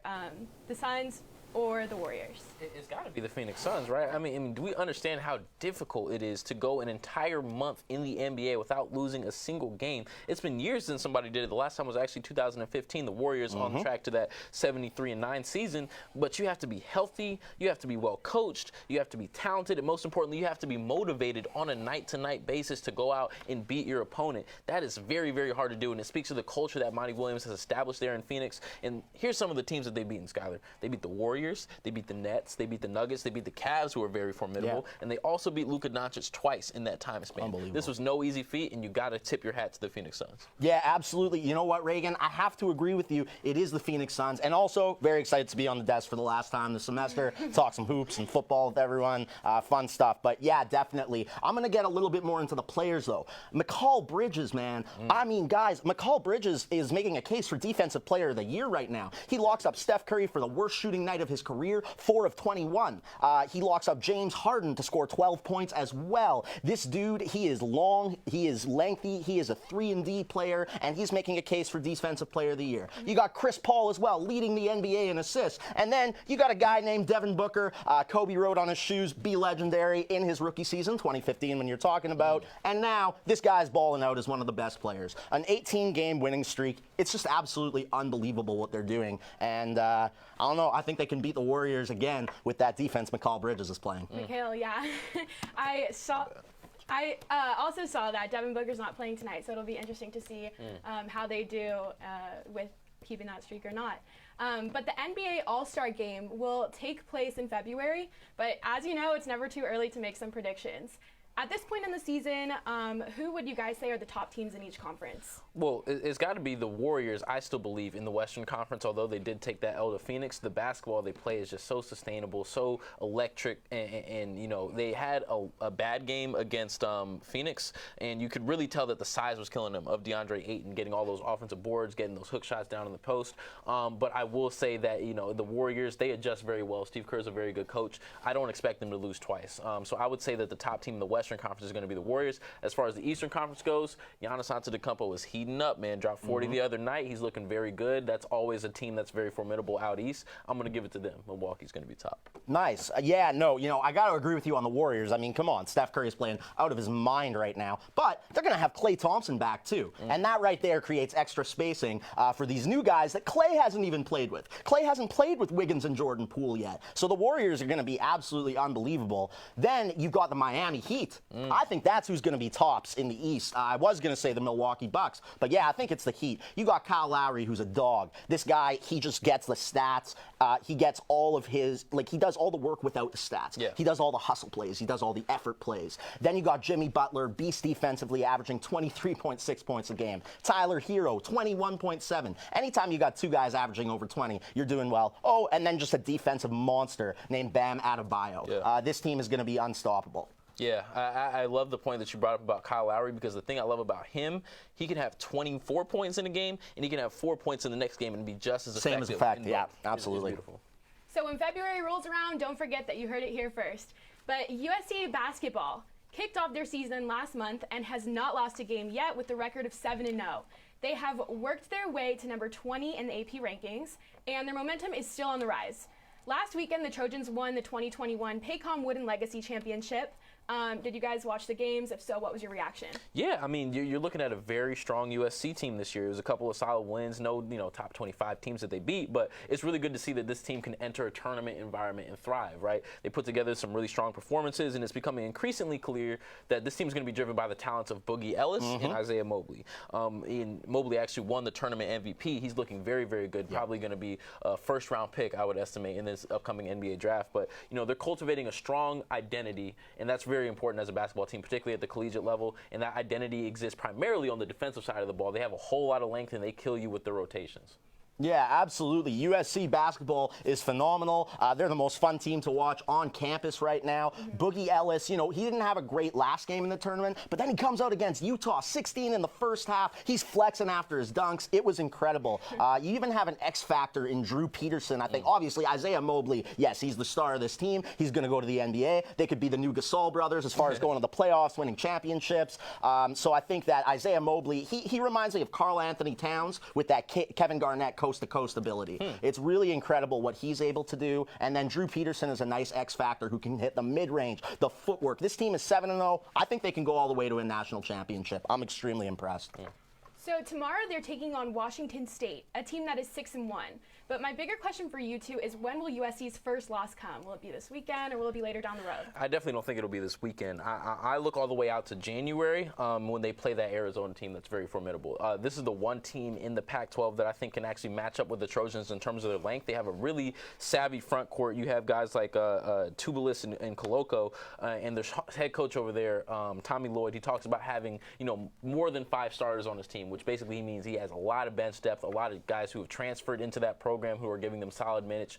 the Suns or the Warriors? It's got to be the Phoenix Suns, right? I mean, do we understand how difficult it is to go an entire month in the NBA without losing a single game? It's been years since somebody did it. The last time was actually 2015. The Warriors on track to that 73-9 season. But you have to be healthy. You have to be well coached. You have to be talented. And most importantly, you have to be motivated on a night-to-night basis to go out and beat your opponent. That is very, very hard to do. And it speaks to the culture that Monty Williams has established there in Phoenix. And here's some of the teams that they've beaten, Skylar. They beat the Warriors. They beat the Nets. They beat the Nuggets. They beat the Cavs, who are very formidable. Yeah. And they also beat Luka Doncic twice in that time span. Unbelievable. This was no easy feat, and you got to tip your hat to the Phoenix Suns. Yeah, absolutely. You know what, Reagan? I have to agree with you. It is the Phoenix Suns. And also, very excited to be on the desk for the last time this semester. Talk some hoops and football with everyone. Fun stuff. But yeah, definitely. I'm going to get a little bit more into the players, though. Mikal Bridges, man. I mean, guys, Mikal Bridges is making a case for Defensive Player of the Year right now. He locks up Steph Curry for the worst shooting night of his career, 4 of 21. He locks up James Harden to score 12 points as well. This dude, he is long, he is lengthy, he is a 3-and-D player, and he's making a case for Defensive Player of the Year. You got Chris Paul as well, leading the NBA in assists. And then you got a guy named Devin Booker. Kobe wrote on his shoes, be legendary in his rookie season, 2015 when you're talking about. And now this guy's balling out as one of the best players. An 18-game winning streak. It's just absolutely unbelievable what they're doing. And I don't know, I think they can beat the Warriors again with that defense Mikal Bridges is playing. Mikhail, yeah. I also saw that Devin Booker's not playing tonight, so it'll be interesting to see how they do with keeping that streak or not. But the NBA All-Star Game will take place in February, but as you know, it's never too early to make some predictions. At this point in the season, who would you guys say are the top teams in each conference? Well, it's got to be the Warriors, I still believe, in the Western Conference. Although they did take that L to Phoenix, the basketball they play is just so sustainable, so electric, and you know, they had a bad game against Phoenix, and you could really tell that the size was killing them of DeAndre Ayton, getting all those offensive boards, getting those hook shots down in the post. But I will say that, you know, the Warriors, they adjust very well. Steve Kerr's a very good coach. I don't expect them to lose twice. So I would say that the top team in the Western Conference is going to be the Warriors. As far as the Eastern Conference goes, Giannis Antetokounmpo is heating up, man. Dropped 40 the other night. He's looking very good. That's always a team that's very formidable out east. I'm going to give it to them. Milwaukee's going to be top. Nice. Yeah, no, you know, I got to agree with you on the Warriors. I mean, come on. Steph Curry's playing out of his mind right now. But they're going to have Klay Thompson back, too. And that right there creates extra spacing for these new guys that Klay hasn't even played with. Klay hasn't played with Wiggins and Jordan Poole yet. So the Warriors are going to be absolutely unbelievable. Then you've got the Miami Heat. I think that's who's going to be tops in the East. I was going to say the Milwaukee Bucks. But yeah, I think it's the Heat. You got Kyle Lowry, who's a dog. This guy, he just gets the stats. He gets all of his, like, he does all the work without the stats. Yeah. He does all the hustle plays. He does all the effort plays. Then you got Jimmy Butler, beast defensively, averaging 23.6 points a game. Tyler Hero, 21.7. Anytime you got two guys averaging over 20, you're doing well. Oh, and then just a defensive monster named Bam Adebayo. Yeah. This team is going to be unstoppable. Yeah, I love the point that you brought up about Kyle Lowry, because the thing I love about him, he can have 24 points in a game, and he can have 4 points in the next game and be just as effective. Same as effect, yeah, absolutely. It's beautiful. So when February rolls around, don't forget that you heard it here first. But USC basketball kicked off their season last month and has not lost a game yet with the record of 7-0. They have worked their way to number 20 in the AP rankings, and their momentum is still on the rise. Last weekend, the Trojans won the 2021 Paycom Wooden Legacy Championship. Did you guys watch the games? If so, what was your reaction? Yeah, I mean, you're looking at a very strong USC team this year. It was a couple of solid wins, no, top 25 teams that they beat, but it's really good to see that this team can enter a tournament environment and thrive, right? They put together some really strong performances, and it's becoming increasingly clear that this team is going to be driven by the talents of Boogie Ellis and Isaiah Mobley. Mobley actually won the tournament MVP. He's looking very, very good. Probably going to be a first-round pick, I would estimate, in this upcoming NBA draft. But, they're cultivating a strong identity, and that's very important as a basketball team, particularly at the collegiate level, and that identity exists primarily on the defensive side of the ball. They have a whole lot of length, and they kill you with the rotations. Yeah, absolutely. USC basketball is phenomenal. They're the most fun team to watch on campus right now. Boogie Ellis, he didn't have a great last game in the tournament, but then he comes out against Utah, 16 in the first half. He's flexing after his dunks. It was incredible. You even have an X factor in Drew Peterson. I think, obviously, Isaiah Mobley, yes, he's the star of this team. He's going to go to the NBA. They could be the new Gasol brothers as far as going to the playoffs, winning championships. So I think that Isaiah Mobley, he reminds me of Karl Anthony Towns with that Kevin Garnett coast-to-coast ability. It's really incredible what he's able to do. And then Drew Peterson is a nice X factor who can hit the mid-range, the footwork. This team is 7-0. I think they can go all the way to a national championship. I'm extremely impressed. So tomorrow they're taking on Washington State, a team that is 6-1. But my bigger question for you two is, when will USC's first loss come? Will it be this weekend, or will it be later down the road? I definitely don't think it'll be this weekend. I look all the way out to January when they play that Arizona team that's very formidable. This is the one team in the Pac-12 that I think can actually match up with the Trojans in terms of their length. They have a really savvy front court. You have guys like Tubelis and Koloko, and their head coach over there, Tommy Lloyd. He talks about having more than 5 starters on his team, which basically means he has a lot of bench depth, a lot of guys who have transferred into that program who are giving them solid minutes.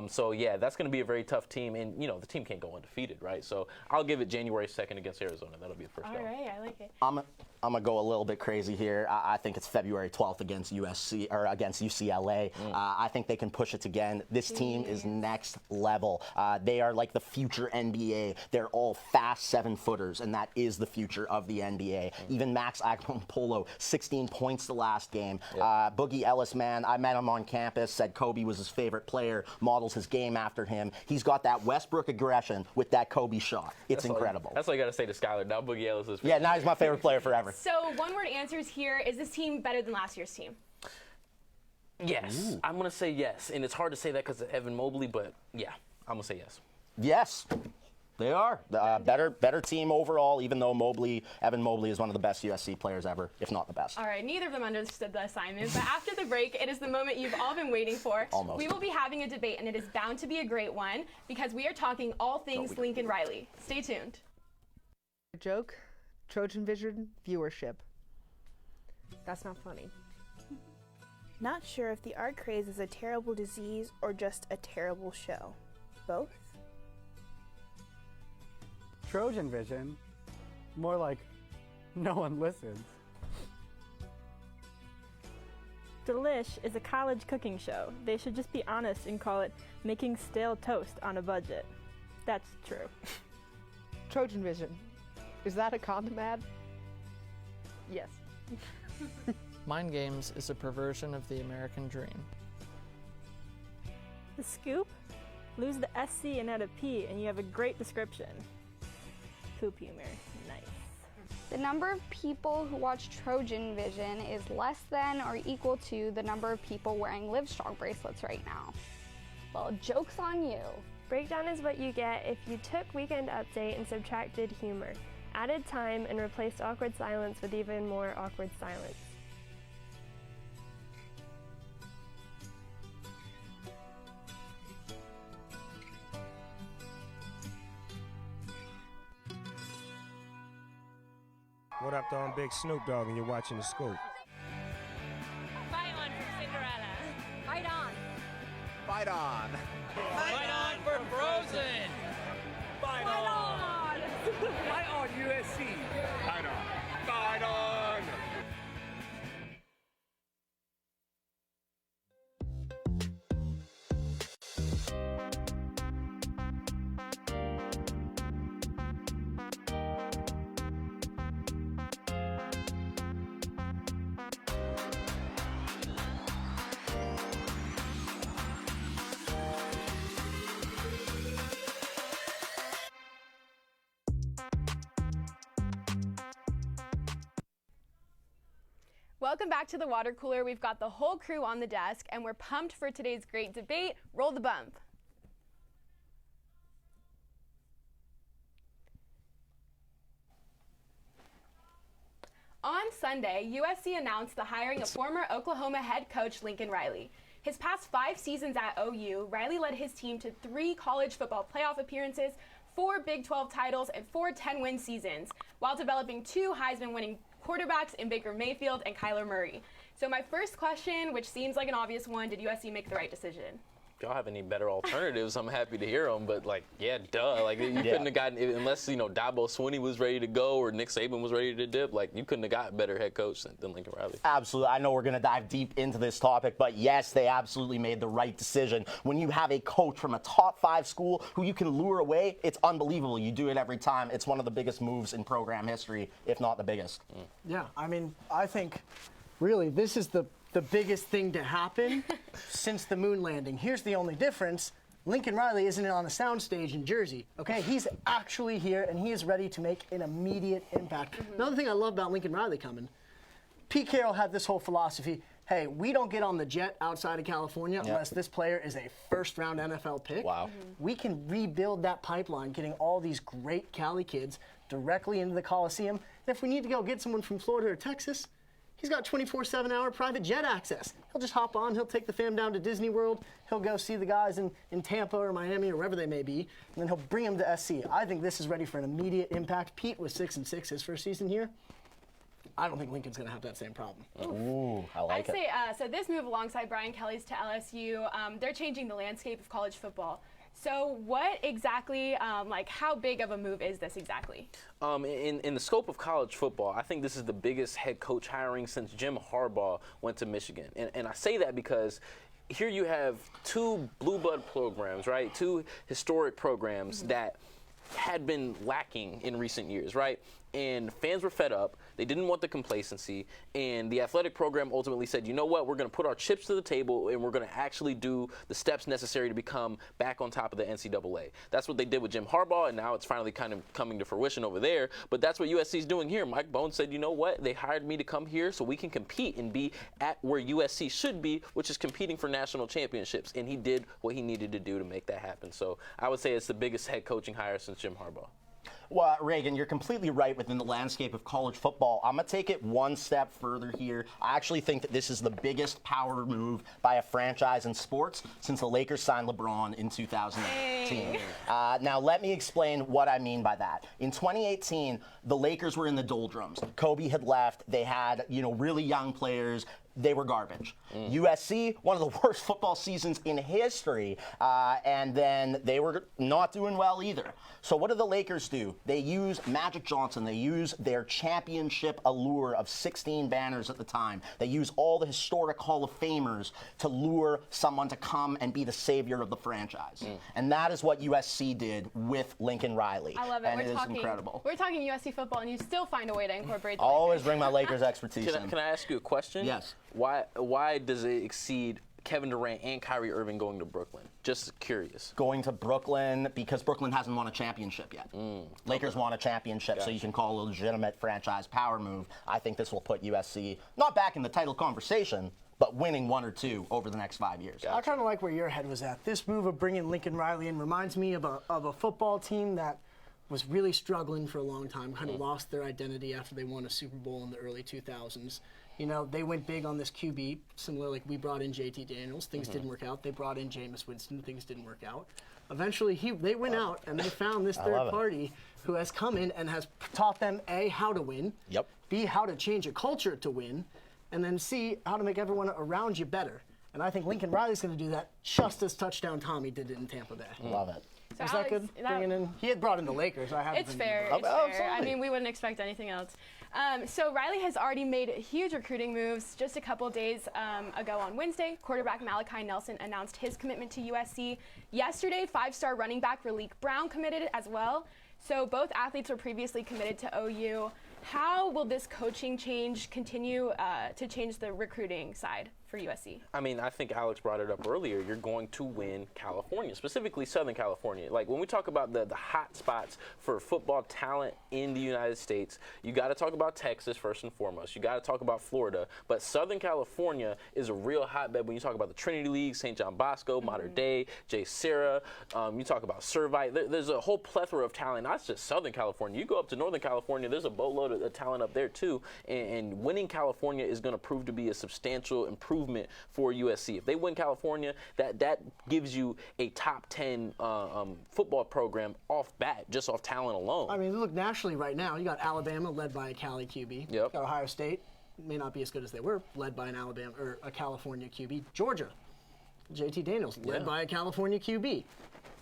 So yeah, that's going to be a very tough team, and the team can't go undefeated, right? So I'll give it January 2nd against Arizona. That'll be the first game. All right, I like it. I'm going to go a little bit crazy here. I think it's February 12th against USC or against UCLA. I think they can push it again. This team is next level. They are like the future NBA. They're all fast 7-footers, and that is the future of the NBA. Even Max Agbompolo, 16 points the last game. Boogie Ellis, man, I met him on campus, said Kobe was his favorite player, models his game after him. He's got that Westbrook aggression with that Kobe shot. It's incredible. That's all you got to say to Skylar. Now Boogie Ellis is now he's my favorite player forever. So one-word answers here. Is this team better than last year's team? Yes. I'm going to say yes. And it's hard to say that because of Evan Mobley, but yeah, I'm going to say yes. Yes. They are. Better team overall, even though Evan Mobley is one of the best USC players ever, if not the best. All right, neither of them understood the assignment, but after the break, it is the moment you've all been waiting for. Almost. We will be having a debate, and it is bound to be a great one, because we are talking all things Lincoln Riley. Stay tuned. Joke, Trojan Vision viewership. That's not funny. Not sure if the art craze is a terrible disease or just a terrible show. Both? Trojan Vision? More like no one listens. Delish is a college cooking show. They should just be honest and call it making stale toast on a budget. That's true. Trojan Vision. Is that a condom ad? Yes. Mind Games is a perversion of the American dream. The Scoop? Lose the SC and add a P and you have a great description. Poop humor. Nice. The number of people who watch Trojan Vision is less than or equal to the number of people wearing Livestrong bracelets right now. Well, joke's on you. Breakdown is what you get if you took Weekend Update and subtracted humor, added time, and replaced awkward silence with even more awkward silence. What up, though? I'm Big Snoop Dogg, and you're watching The Scoop. Fight on for Cinderella. Fight on. Fight on. Fight on for Frozen. Fight on. Fight on, USC. Fight on. Fight on. Welcome back to the water cooler. We've got the whole crew on the desk, and we're pumped for today's great debate. Roll the bump. On Sunday, USC announced the hiring of former Oklahoma head coach Lincoln Riley. His past 5 seasons at OU, Riley led his team to 3 college football playoff appearances, 4 Big 12 titles, and 4 10-win seasons, while developing 2 Heisman-winning quarterbacks in Baker Mayfield and Kyler Murray. So my first question, which seems like an obvious one, did USC make the right decision? If y'all have any better alternatives, I'm happy to hear them. But, like, yeah, duh. Like, you couldn't have gotten, unless, Dabo Swinney was ready to go or Nick Saban was ready to dip, like, you couldn't have got a better head coach than Lincoln Riley. Absolutely. I know we're going to dive deep into this topic, but yes, they absolutely made the right decision. When you have a coach from a top 5 school who you can lure away, it's unbelievable. You do it every time. It's one of the biggest moves in program history, if not the biggest. Yeah, I mean, I think really this is the biggest thing to happen since the moon landing. Here's the only difference. Lincoln Riley isn't on a soundstage in Jersey, okay? He's actually here, and he is ready to make an immediate impact. Another thing I love about Lincoln Riley coming, Pete Carroll had this whole philosophy, hey, we don't get on the jet outside of California unless this player is a first-round NFL pick. Wow. We can rebuild that pipeline, getting all these great Cali kids directly into the Coliseum. And if we need to go get someone from Florida or Texas, he's got 24/7-hour private jet access. He'll just hop on, he'll take the fam down to Disney World, he'll go see the guys in Tampa or Miami or wherever they may be, and then he'll bring them to SC. I think this is ready for an immediate impact. Pete was 6-6 his first season here. I don't think Lincoln's going to have that same problem. Ooh, I like I'd say, so this move alongside Brian Kelly's to LSU, they're changing the landscape of college football. So what exactly, how big of a move is this exactly? In the scope of college football, I think this is the biggest head coach hiring since Jim Harbaugh went to Michigan. And I say that because here you have 2 blue blood programs, right? 2 historic programs that had been lacking in recent years, right? And fans were fed up. They didn't want the complacency. And the athletic program ultimately said, you know what, we're going to put our chips to the table and we're going to actually do the steps necessary to become back on top of the NCAA. That's what they did with Jim Harbaugh, and now it's finally kind of coming to fruition over there. But that's what USC is doing here. Mike Bones said, you know what, they hired me to come here so we can compete and be at where USC should be, which is competing for national championships. And he did what he needed to do to make that happen. So I would say it's the biggest head coaching hire since Jim Harbaugh. Well, Reagan, you're completely right within the landscape of college football. I'm going to take it one step further here. I actually think that this is the biggest power move by a franchise in sports since the Lakers signed LeBron in 2018. Now, let me explain what I mean by that. In 2018, the Lakers were in the doldrums. Kobe had left. They had, really young players. They were garbage. USC, one of the worst football seasons in history, and then they were not doing well either. So what do the Lakers do? They use Magic Johnson. They use their championship allure of 16 banners at the time. They use all the historic Hall of Famers to lure someone to come and be the savior of the franchise. And that is what USC did with Lincoln Riley. I love it. And it is incredible. We're talking USC football, and you still find a way to incorporate the Always Lakers. bring my Lakers expertise in. Can I ask you a question? Yes. Why does it exceed Kevin Durant and Kyrie Irving going to Brooklyn? Just curious. Going to Brooklyn because Brooklyn hasn't won a championship yet. Lakers won a championship, so you can call it a legitimate franchise power move. I think this will put USC not back in the title conversation, but winning one or two over the next 5 years. I kind of like where your head was at. This move of bringing Lincoln Riley in reminds me of a football team that was really struggling for a long time, kind of lost their identity after they won a Super Bowl in the early 2000s. They went big on this QB, similar like we brought in JT Daniels. Things didn't work out. They brought in Jameis Winston. Things didn't work out. Eventually, they went out and they found this third party who has come in and has taught them, A, how to win, B, how to change a culture to win, and then C, how to make everyone around you better. And I think Lincoln Riley's going to do that just as Touchdown Tommy did it in Tampa Bay. Love it. So Is Alex, that good? Bringing in, he had brought in the Lakers. It's fair. It's fair. I mean, we wouldn't expect anything else. So Riley has already made huge recruiting moves. Just a couple days ago on Wednesday, quarterback Malachi Nelson announced his commitment to USC. Yesterday, 5-star running back Raleek Brown committed as well. So both athletes were previously committed to OU. How will this coaching change continue to change the recruiting side for USC? I mean, I think Alex brought it up earlier. You're going to win California, specifically Southern California. Like, when we talk about the hot spots for football talent in the United States, you got to talk about Texas first and foremost. You got to talk about Florida. But Southern California is a real hotbed when you talk about the Trinity League, St. John Bosco, Mater Dei, J. Serra. You talk about Servite. There's a whole plethora of talent, not just Southern California. You go up to Northern California, there's a boatload of talent up there, too. And winning California is going to prove to be a substantial improvement for USC. If they win California, that gives you a top 10 football program off bat, just off talent alone. I mean, look nationally right now. You got Alabama led by a Cali QB. You got Ohio State, may not be as good as they were, led by an Alabama or a California QB. Georgia, JT Daniels, led by a California QB.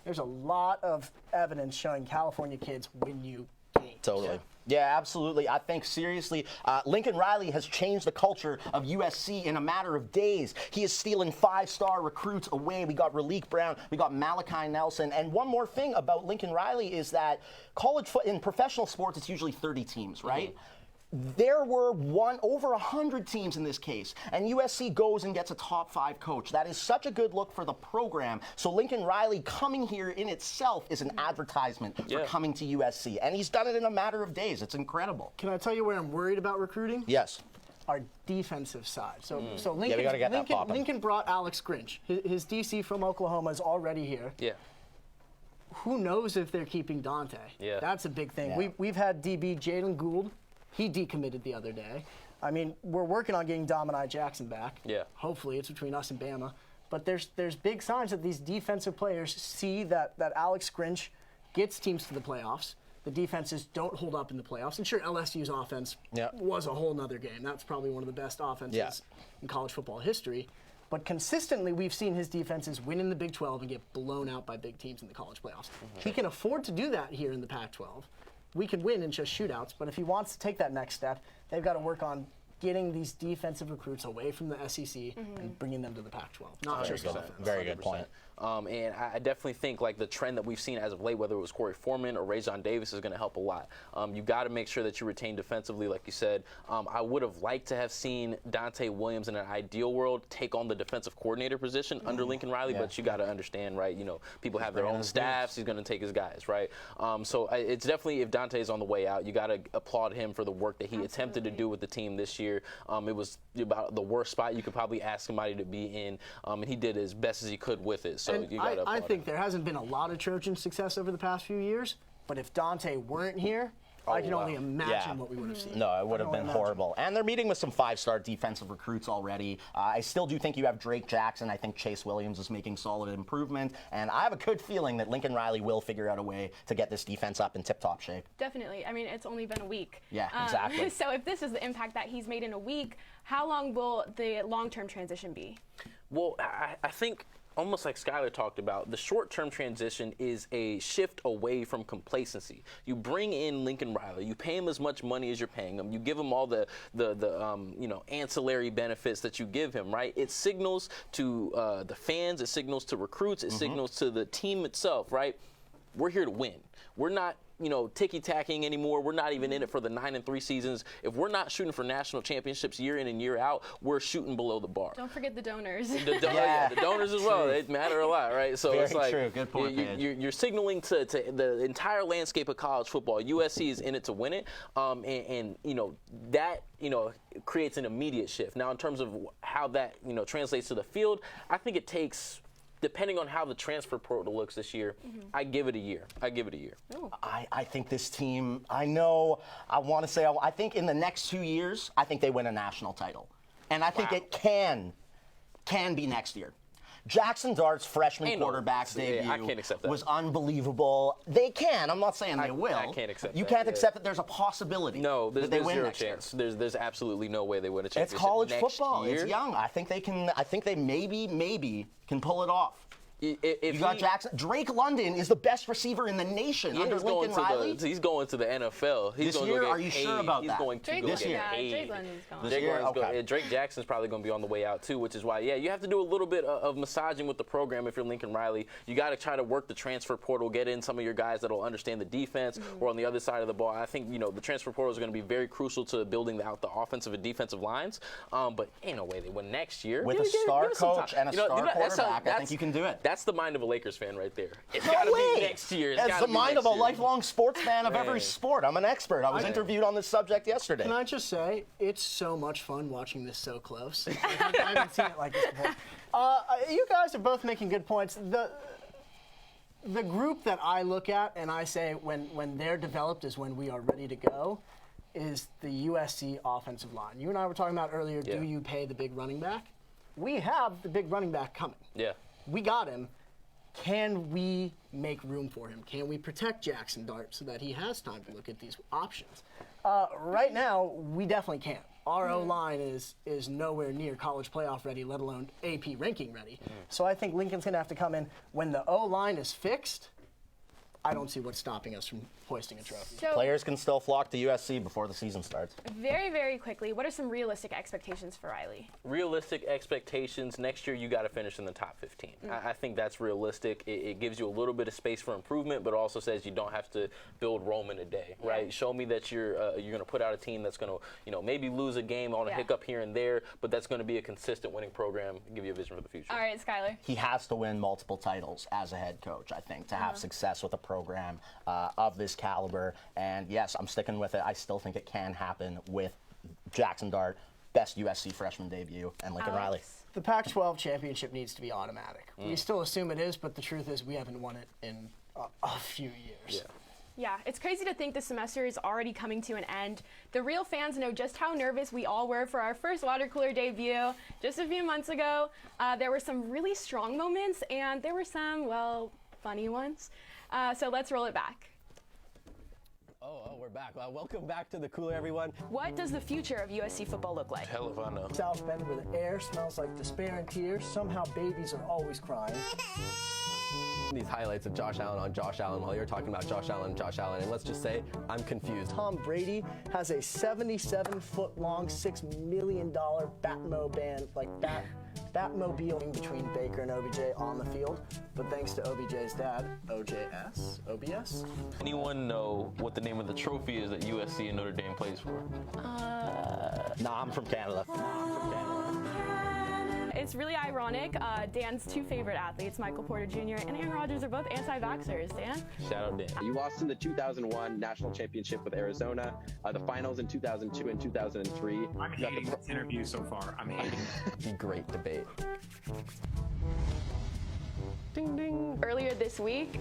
There's a lot of evidence showing California kids win you games. Totally. Yeah, absolutely. I think, seriously, Lincoln Riley has changed the culture of USC in a matter of days. He is stealing 5-star recruits away. We got Raleek Brown. We got Malachi Nelson. And one more thing about Lincoln Riley is that in professional sports, it's usually 30 teams, right? There were over 100 teams in this case, and USC goes and gets a top 5 coach. That is such a good look for the program. So Lincoln Riley coming here in itself is an advertisement for coming to USC, and he's done it in a matter of days. It's incredible. Can I tell you where I'm worried about recruiting? Yes. Our defensive side. So Lincoln, we gotta get that popping. Lincoln brought Alex Grinch. His DC from Oklahoma is already here. Yeah. Who knows if they're keeping Dante? Yeah. That's a big thing. Yeah. We've had DB Jalen Gould. He decommitted the other day. I mean, we're working on getting Domini Jackson back. Yeah. Hopefully, it's between us and Bama. But there's big signs that these defensive players see that Alex Grinch gets teams to the playoffs. The defenses don't hold up in the playoffs. And sure, LSU's offense was a whole nother game. That's probably one of the best offenses in college football history. But consistently, we've seen his defenses win in the Big 12 and get blown out by big teams in the college playoffs. He can afford to do that here in the Pac-12. We can win in just shootouts, but if he wants to take that next step, they've got to work on getting these defensive recruits away from the SEC and bringing them to the Pac-12. Not just offense. Very good point. And I definitely think like the trend that we've seen as of late, whether it was Corey Foreman or Rajon Davis, is going to help a lot. You got to make sure that you retain defensively, like you said. I would have liked to have seen Dante Williams in an ideal world take on the defensive coordinator position under Lincoln Riley, but you got to understand, right? You know, people have their own staffs. He's going to take his guys, right? So it's definitely, if Dante's on the way out, you got to applaud him for the work that he attempted to do with the team this year. It was about the worst spot you could probably ask somebody to be in, and he did as best as he could with it. So and you got to I think there hasn't been a lot of Trojan success over the past few years, But if Dante weren't here, I can only imagine what we would have seen. No, it would have been horrible. And they're meeting with some 5-star defensive recruits already. I still do think you have Drake Jackson. I think Chase Williams is making solid improvement. And I have a good feeling that Lincoln Riley will figure out a way to get this defense up in tip-top shape. Definitely. I mean, it's only been a week. Yeah, exactly. So if this is the impact that he's made in a week, how long will the long-term transition be? Well, I think, almost like Skylar talked about, the short-term transition is a shift away from complacency. You bring in Lincoln Riley, you pay him as much money as you're paying him, you give him all the ancillary benefits that you give him, right? It signals to the fans, it signals to recruits, it signals to the team itself, right? We're here to win. We're not ticky-tacking anymore. We're not even in it for the 9-3 seasons. If we're not shooting for national championships year in and year out, we're shooting below the bar. Don't forget the donors. The donors as well. They matter a lot, right? So it's like true. Good point, you're signaling to the entire landscape of college football. USC is in it to win it, and that creates an immediate shift. Now, in terms of how that translates to the field, I think it takes, depending on how the transfer portal looks this year, I give it a year. I think this team, I think in the next 2 years, I think they win a national title. And I think it can be next year. Jackson Dart's freshman quarterback debut was unbelievable. They can. I'm not saying they will. I can't accept that. You can't accept that there's a possibility. No, there's that they win zero next chance. year. There's absolutely no way they win a championship. It's college next football. year. It's young. I think they can. I think they maybe can pull it off. You got Jackson. Drake London is the best receiver in the nation under Lincoln Riley. He's going to the NFL. He's this going year, to go get are you paid. sure about He's that? going to go get paid. Drake London's gone. Drake Jackson's probably going to be on the way out too, which is why, you have to do a little bit of massaging with the program if you're Lincoln Riley. You got to try to work the transfer portal, get in some of your guys that'll understand the defense, or on the other side of the ball. I think the transfer portal is going to be very crucial to building out the offensive and defensive lines. But ain't no way they win next year. With a star coach and a star quarterback, I think you can do it. That's the mind of a Lakers fan right there. It's got to be next year. That's the mind of a lifelong sports fan of every sport. I'm an expert. I was interviewed on this subject yesterday. Can I just say, it's so much fun watching this so close. I haven't seen it like this before. You guys are both making good points. The group that I look at and I say when they're developed is when we are ready to go is the USC offensive line. You and I were talking about earlier, do you pay the big running back? We have the big running back coming. Yeah. We got him. Can we make room for him? Can we protect Jackson Dart so that he has time to look at these options? Right now, we definitely can't. Our O-line is nowhere near college playoff ready, let alone AP ranking ready. So I think Lincoln's going to have to come in. When the O-line is fixed, I don't see what's stopping us from hoisting a trophy. So, players can still flock to USC before the season starts. Very, very quickly, what are some realistic expectations for Riley? Realistic expectations, next year you got to finish in the top 15. I think that's realistic. It gives you a little bit of space for improvement, but also says you don't have to build Rome in a day, right? Show me that you're going to put out a team that's going to, maybe lose a game on a hiccup here and there, but that's going to be a consistent winning program, give you a vision for the future. All right, Skylar. He has to win multiple titles as a head coach, I think, to have success with a program of this caliber. And yes, I'm sticking with it. I still think it can happen with Jackson Dart, best USC freshman debut, and Lincoln Riley. The Pac-12 championship needs to be automatic. We still assume it is, but the truth is we haven't won it in a few years. Yeah, it's crazy to think the semester is already coming to an end. The real fans know just how nervous we all were for our first water cooler debut just a few months ago. There were some really strong moments, and there were some, funny ones. So let's roll it back. Oh, we're back. Welcome back to the Cooler, everyone. What does the future of USC football look like? Hell if I know. South Bend, where the air smells like despair and tears, somehow babies are always crying. These highlights of Josh Allen on Josh Allen while you're talking about Josh Allen, and let's just say, I'm confused. Tom Brady has a 77-foot-long, $6 million Batmobile between Baker and OBJ on the field, but thanks to OBJ's dad, OBS? Anyone know what the name of the trophy is that USC and Notre Dame plays for? Nah, I'm from Canada. It's really ironic. Dan's two favorite athletes, Michael Porter Jr. and Aaron Rodgers, are both anti-vaxxers. Dan? Shout out Dan. You lost in the 2001 national championship with Arizona, the finals in 2002 and 2003. I'm hating this interview so far. I'm hating it. Be great debate. Ding, ding. Earlier this week,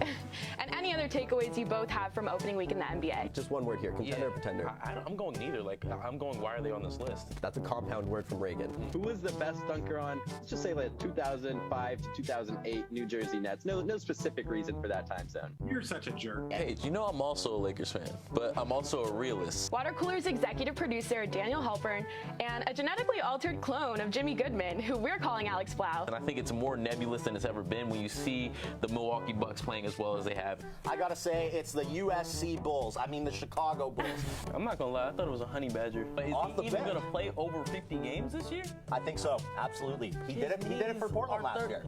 and any other takeaways you both have from opening week in the NBA. Just one word here, contender or pretender? I'm going neither. Like, I'm going, why are they on this list? That's a compound word from Reagan. Who was the best dunker on, let's just say like 2005 to 2008 New Jersey Nets? No specific reason for that time zone. You're such a jerk. Hey, you know I'm also a Lakers fan, but I'm also a realist. Water Cooler's executive producer, Daniel Halpern, and a genetically altered clone of Jimmy Goodman, who we're calling Alex Blau. And I think it's more nebulous than it's ever been when you see the Milwaukee Bucks playing as well as they have. I gotta say, it's the USC Bulls. I mean, the Chicago Bulls. I'm not gonna lie, I thought it was a honey badger. But is he even gonna play over 50 games this year? I think so, absolutely. He did it for Portland last year.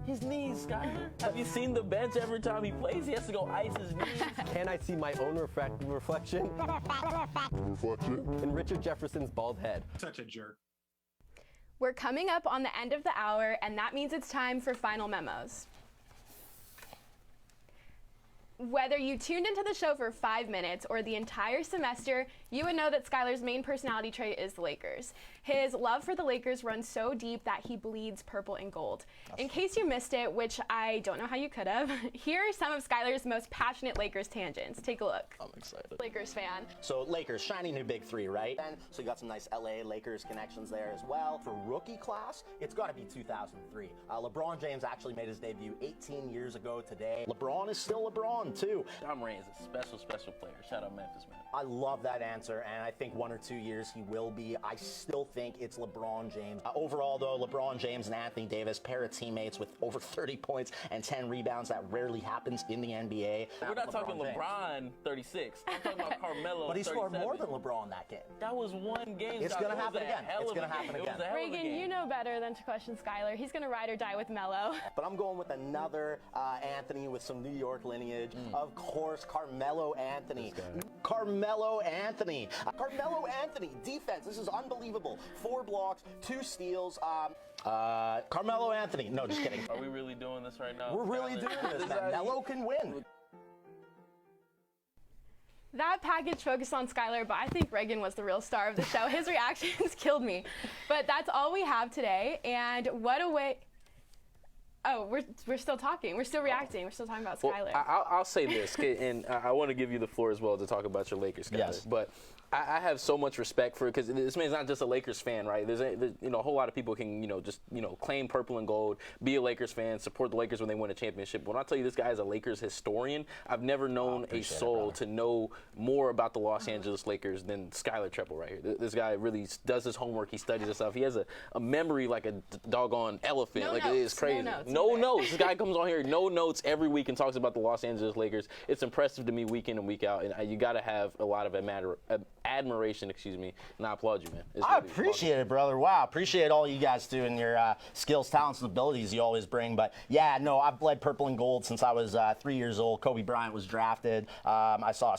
His knees, Skyler. Have you seen the bench every time he plays? He has to go ice his knees. Can I see my own reflection in Richard Jefferson's bald head? Such a jerk. We're coming up on the end of the hour, and that means it's time for final memos. Whether you tuned into the show for 5 minutes or the entire semester, you would know that Skyler's main personality trait is the Lakers. His love for the Lakers runs so deep that he bleeds purple and gold. In case you missed it, which I don't know how you could have, here are some of Skyler's most passionate Lakers tangents. Take a look. I'm excited. Lakers fan. So Lakers, shiny new big three, right? And so you got some nice LA Lakers connections there as well. For rookie class, it's got to be 2003. LeBron James actually made his debut 18 years ago today. LeBron is still LeBron too. Ja Morant is a special player. Shout out Memphis, man. I love that answer, and I think 1 or 2 years he will be. I still think it's LeBron James. Overall, though, LeBron James and Anthony Davis, pair of teammates with over 30 points and 10 rebounds. That rarely happens in the NBA. We're not talking LeBron 36. I'm talking about Carmelo. But he 37. scored more than LeBron that game. That was one game. It's going to happen again. It's going to happen again. Reagan, you know better than to question Skyler. He's going to ride or die with Melo. But I'm going with another Anthony with some New York lineage. Of course, Carmelo Anthony. Carmelo Anthony. Carmelo Anthony. Defense. This is unbelievable. 4 blocks, 2 steals. Carmelo Anthony. No, just kidding. Are we really doing this right now? We're really doing this, man. Melo can win. That package focused on Skyler, but I think Reagan was the real star of the show. His reactions killed me. But that's all we have today, and what a way... Oh, we're still talking. We're still reacting. We're still talking about Skyler. I'll say this, and I want to give you the floor as well to talk about your Lakers, Skyler. Yes. But I have so much respect for it because this man's not just a Lakers fan, right? There's a whole lot of people can just claim purple and gold, be a Lakers fan, support the Lakers when they win a championship. When I tell you this guy is a Lakers historian, I've never known a soul to know more about the Los Angeles Lakers than Skyler Treble right here. This guy really does his homework. He studies his stuff. He has a memory like a doggone elephant. No like notes, it is crazy. No notes. This guy comes on here, no notes every week and talks about the Los Angeles Lakers. It's impressive to me week in and week out, and you got to have a lot of admiration, and I applaud you, man. I appreciate it, brother. Wow, appreciate all you guys do and your skills, talents, and abilities you always bring. But yeah, no, I've bled purple and gold since I was 3 years old. Kobe Bryant was drafted. I saw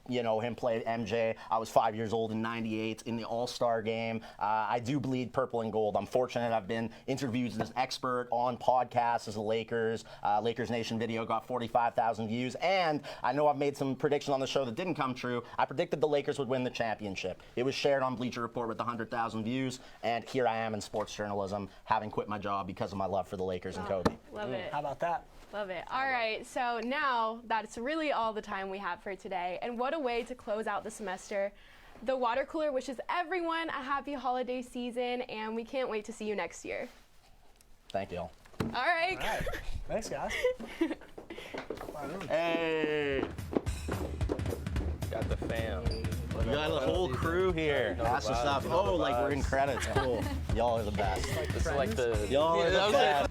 him play MJ. I was 5 years old in '98 in the All-Star game. I do bleed purple and gold. I'm fortunate. I've been interviewed as an expert on podcasts as the Lakers. Lakers Nation video got 45,000 views, and I know I've made some predictions on the show that didn't come true. I predicted the Lakers would win the championship. It was shared on Bleacher Report with 100,000 views, and here I am in sports journalism, having quit my job because of my love for the Lakers and Kobe. Love it. How about that? Love it. All right, so now that's really all the time we have for today, and what a way to close out the semester. The Water Cooler wishes everyone a happy holiday season, and we can't wait to see you next year. Thank you all. All right. All right. Thanks, guys. Hey. Got the fam. We got the whole crew here. Awesome stuff. Oh, like we're in credits. Cool. Y'all are the best. This is like the... Y'all are the best.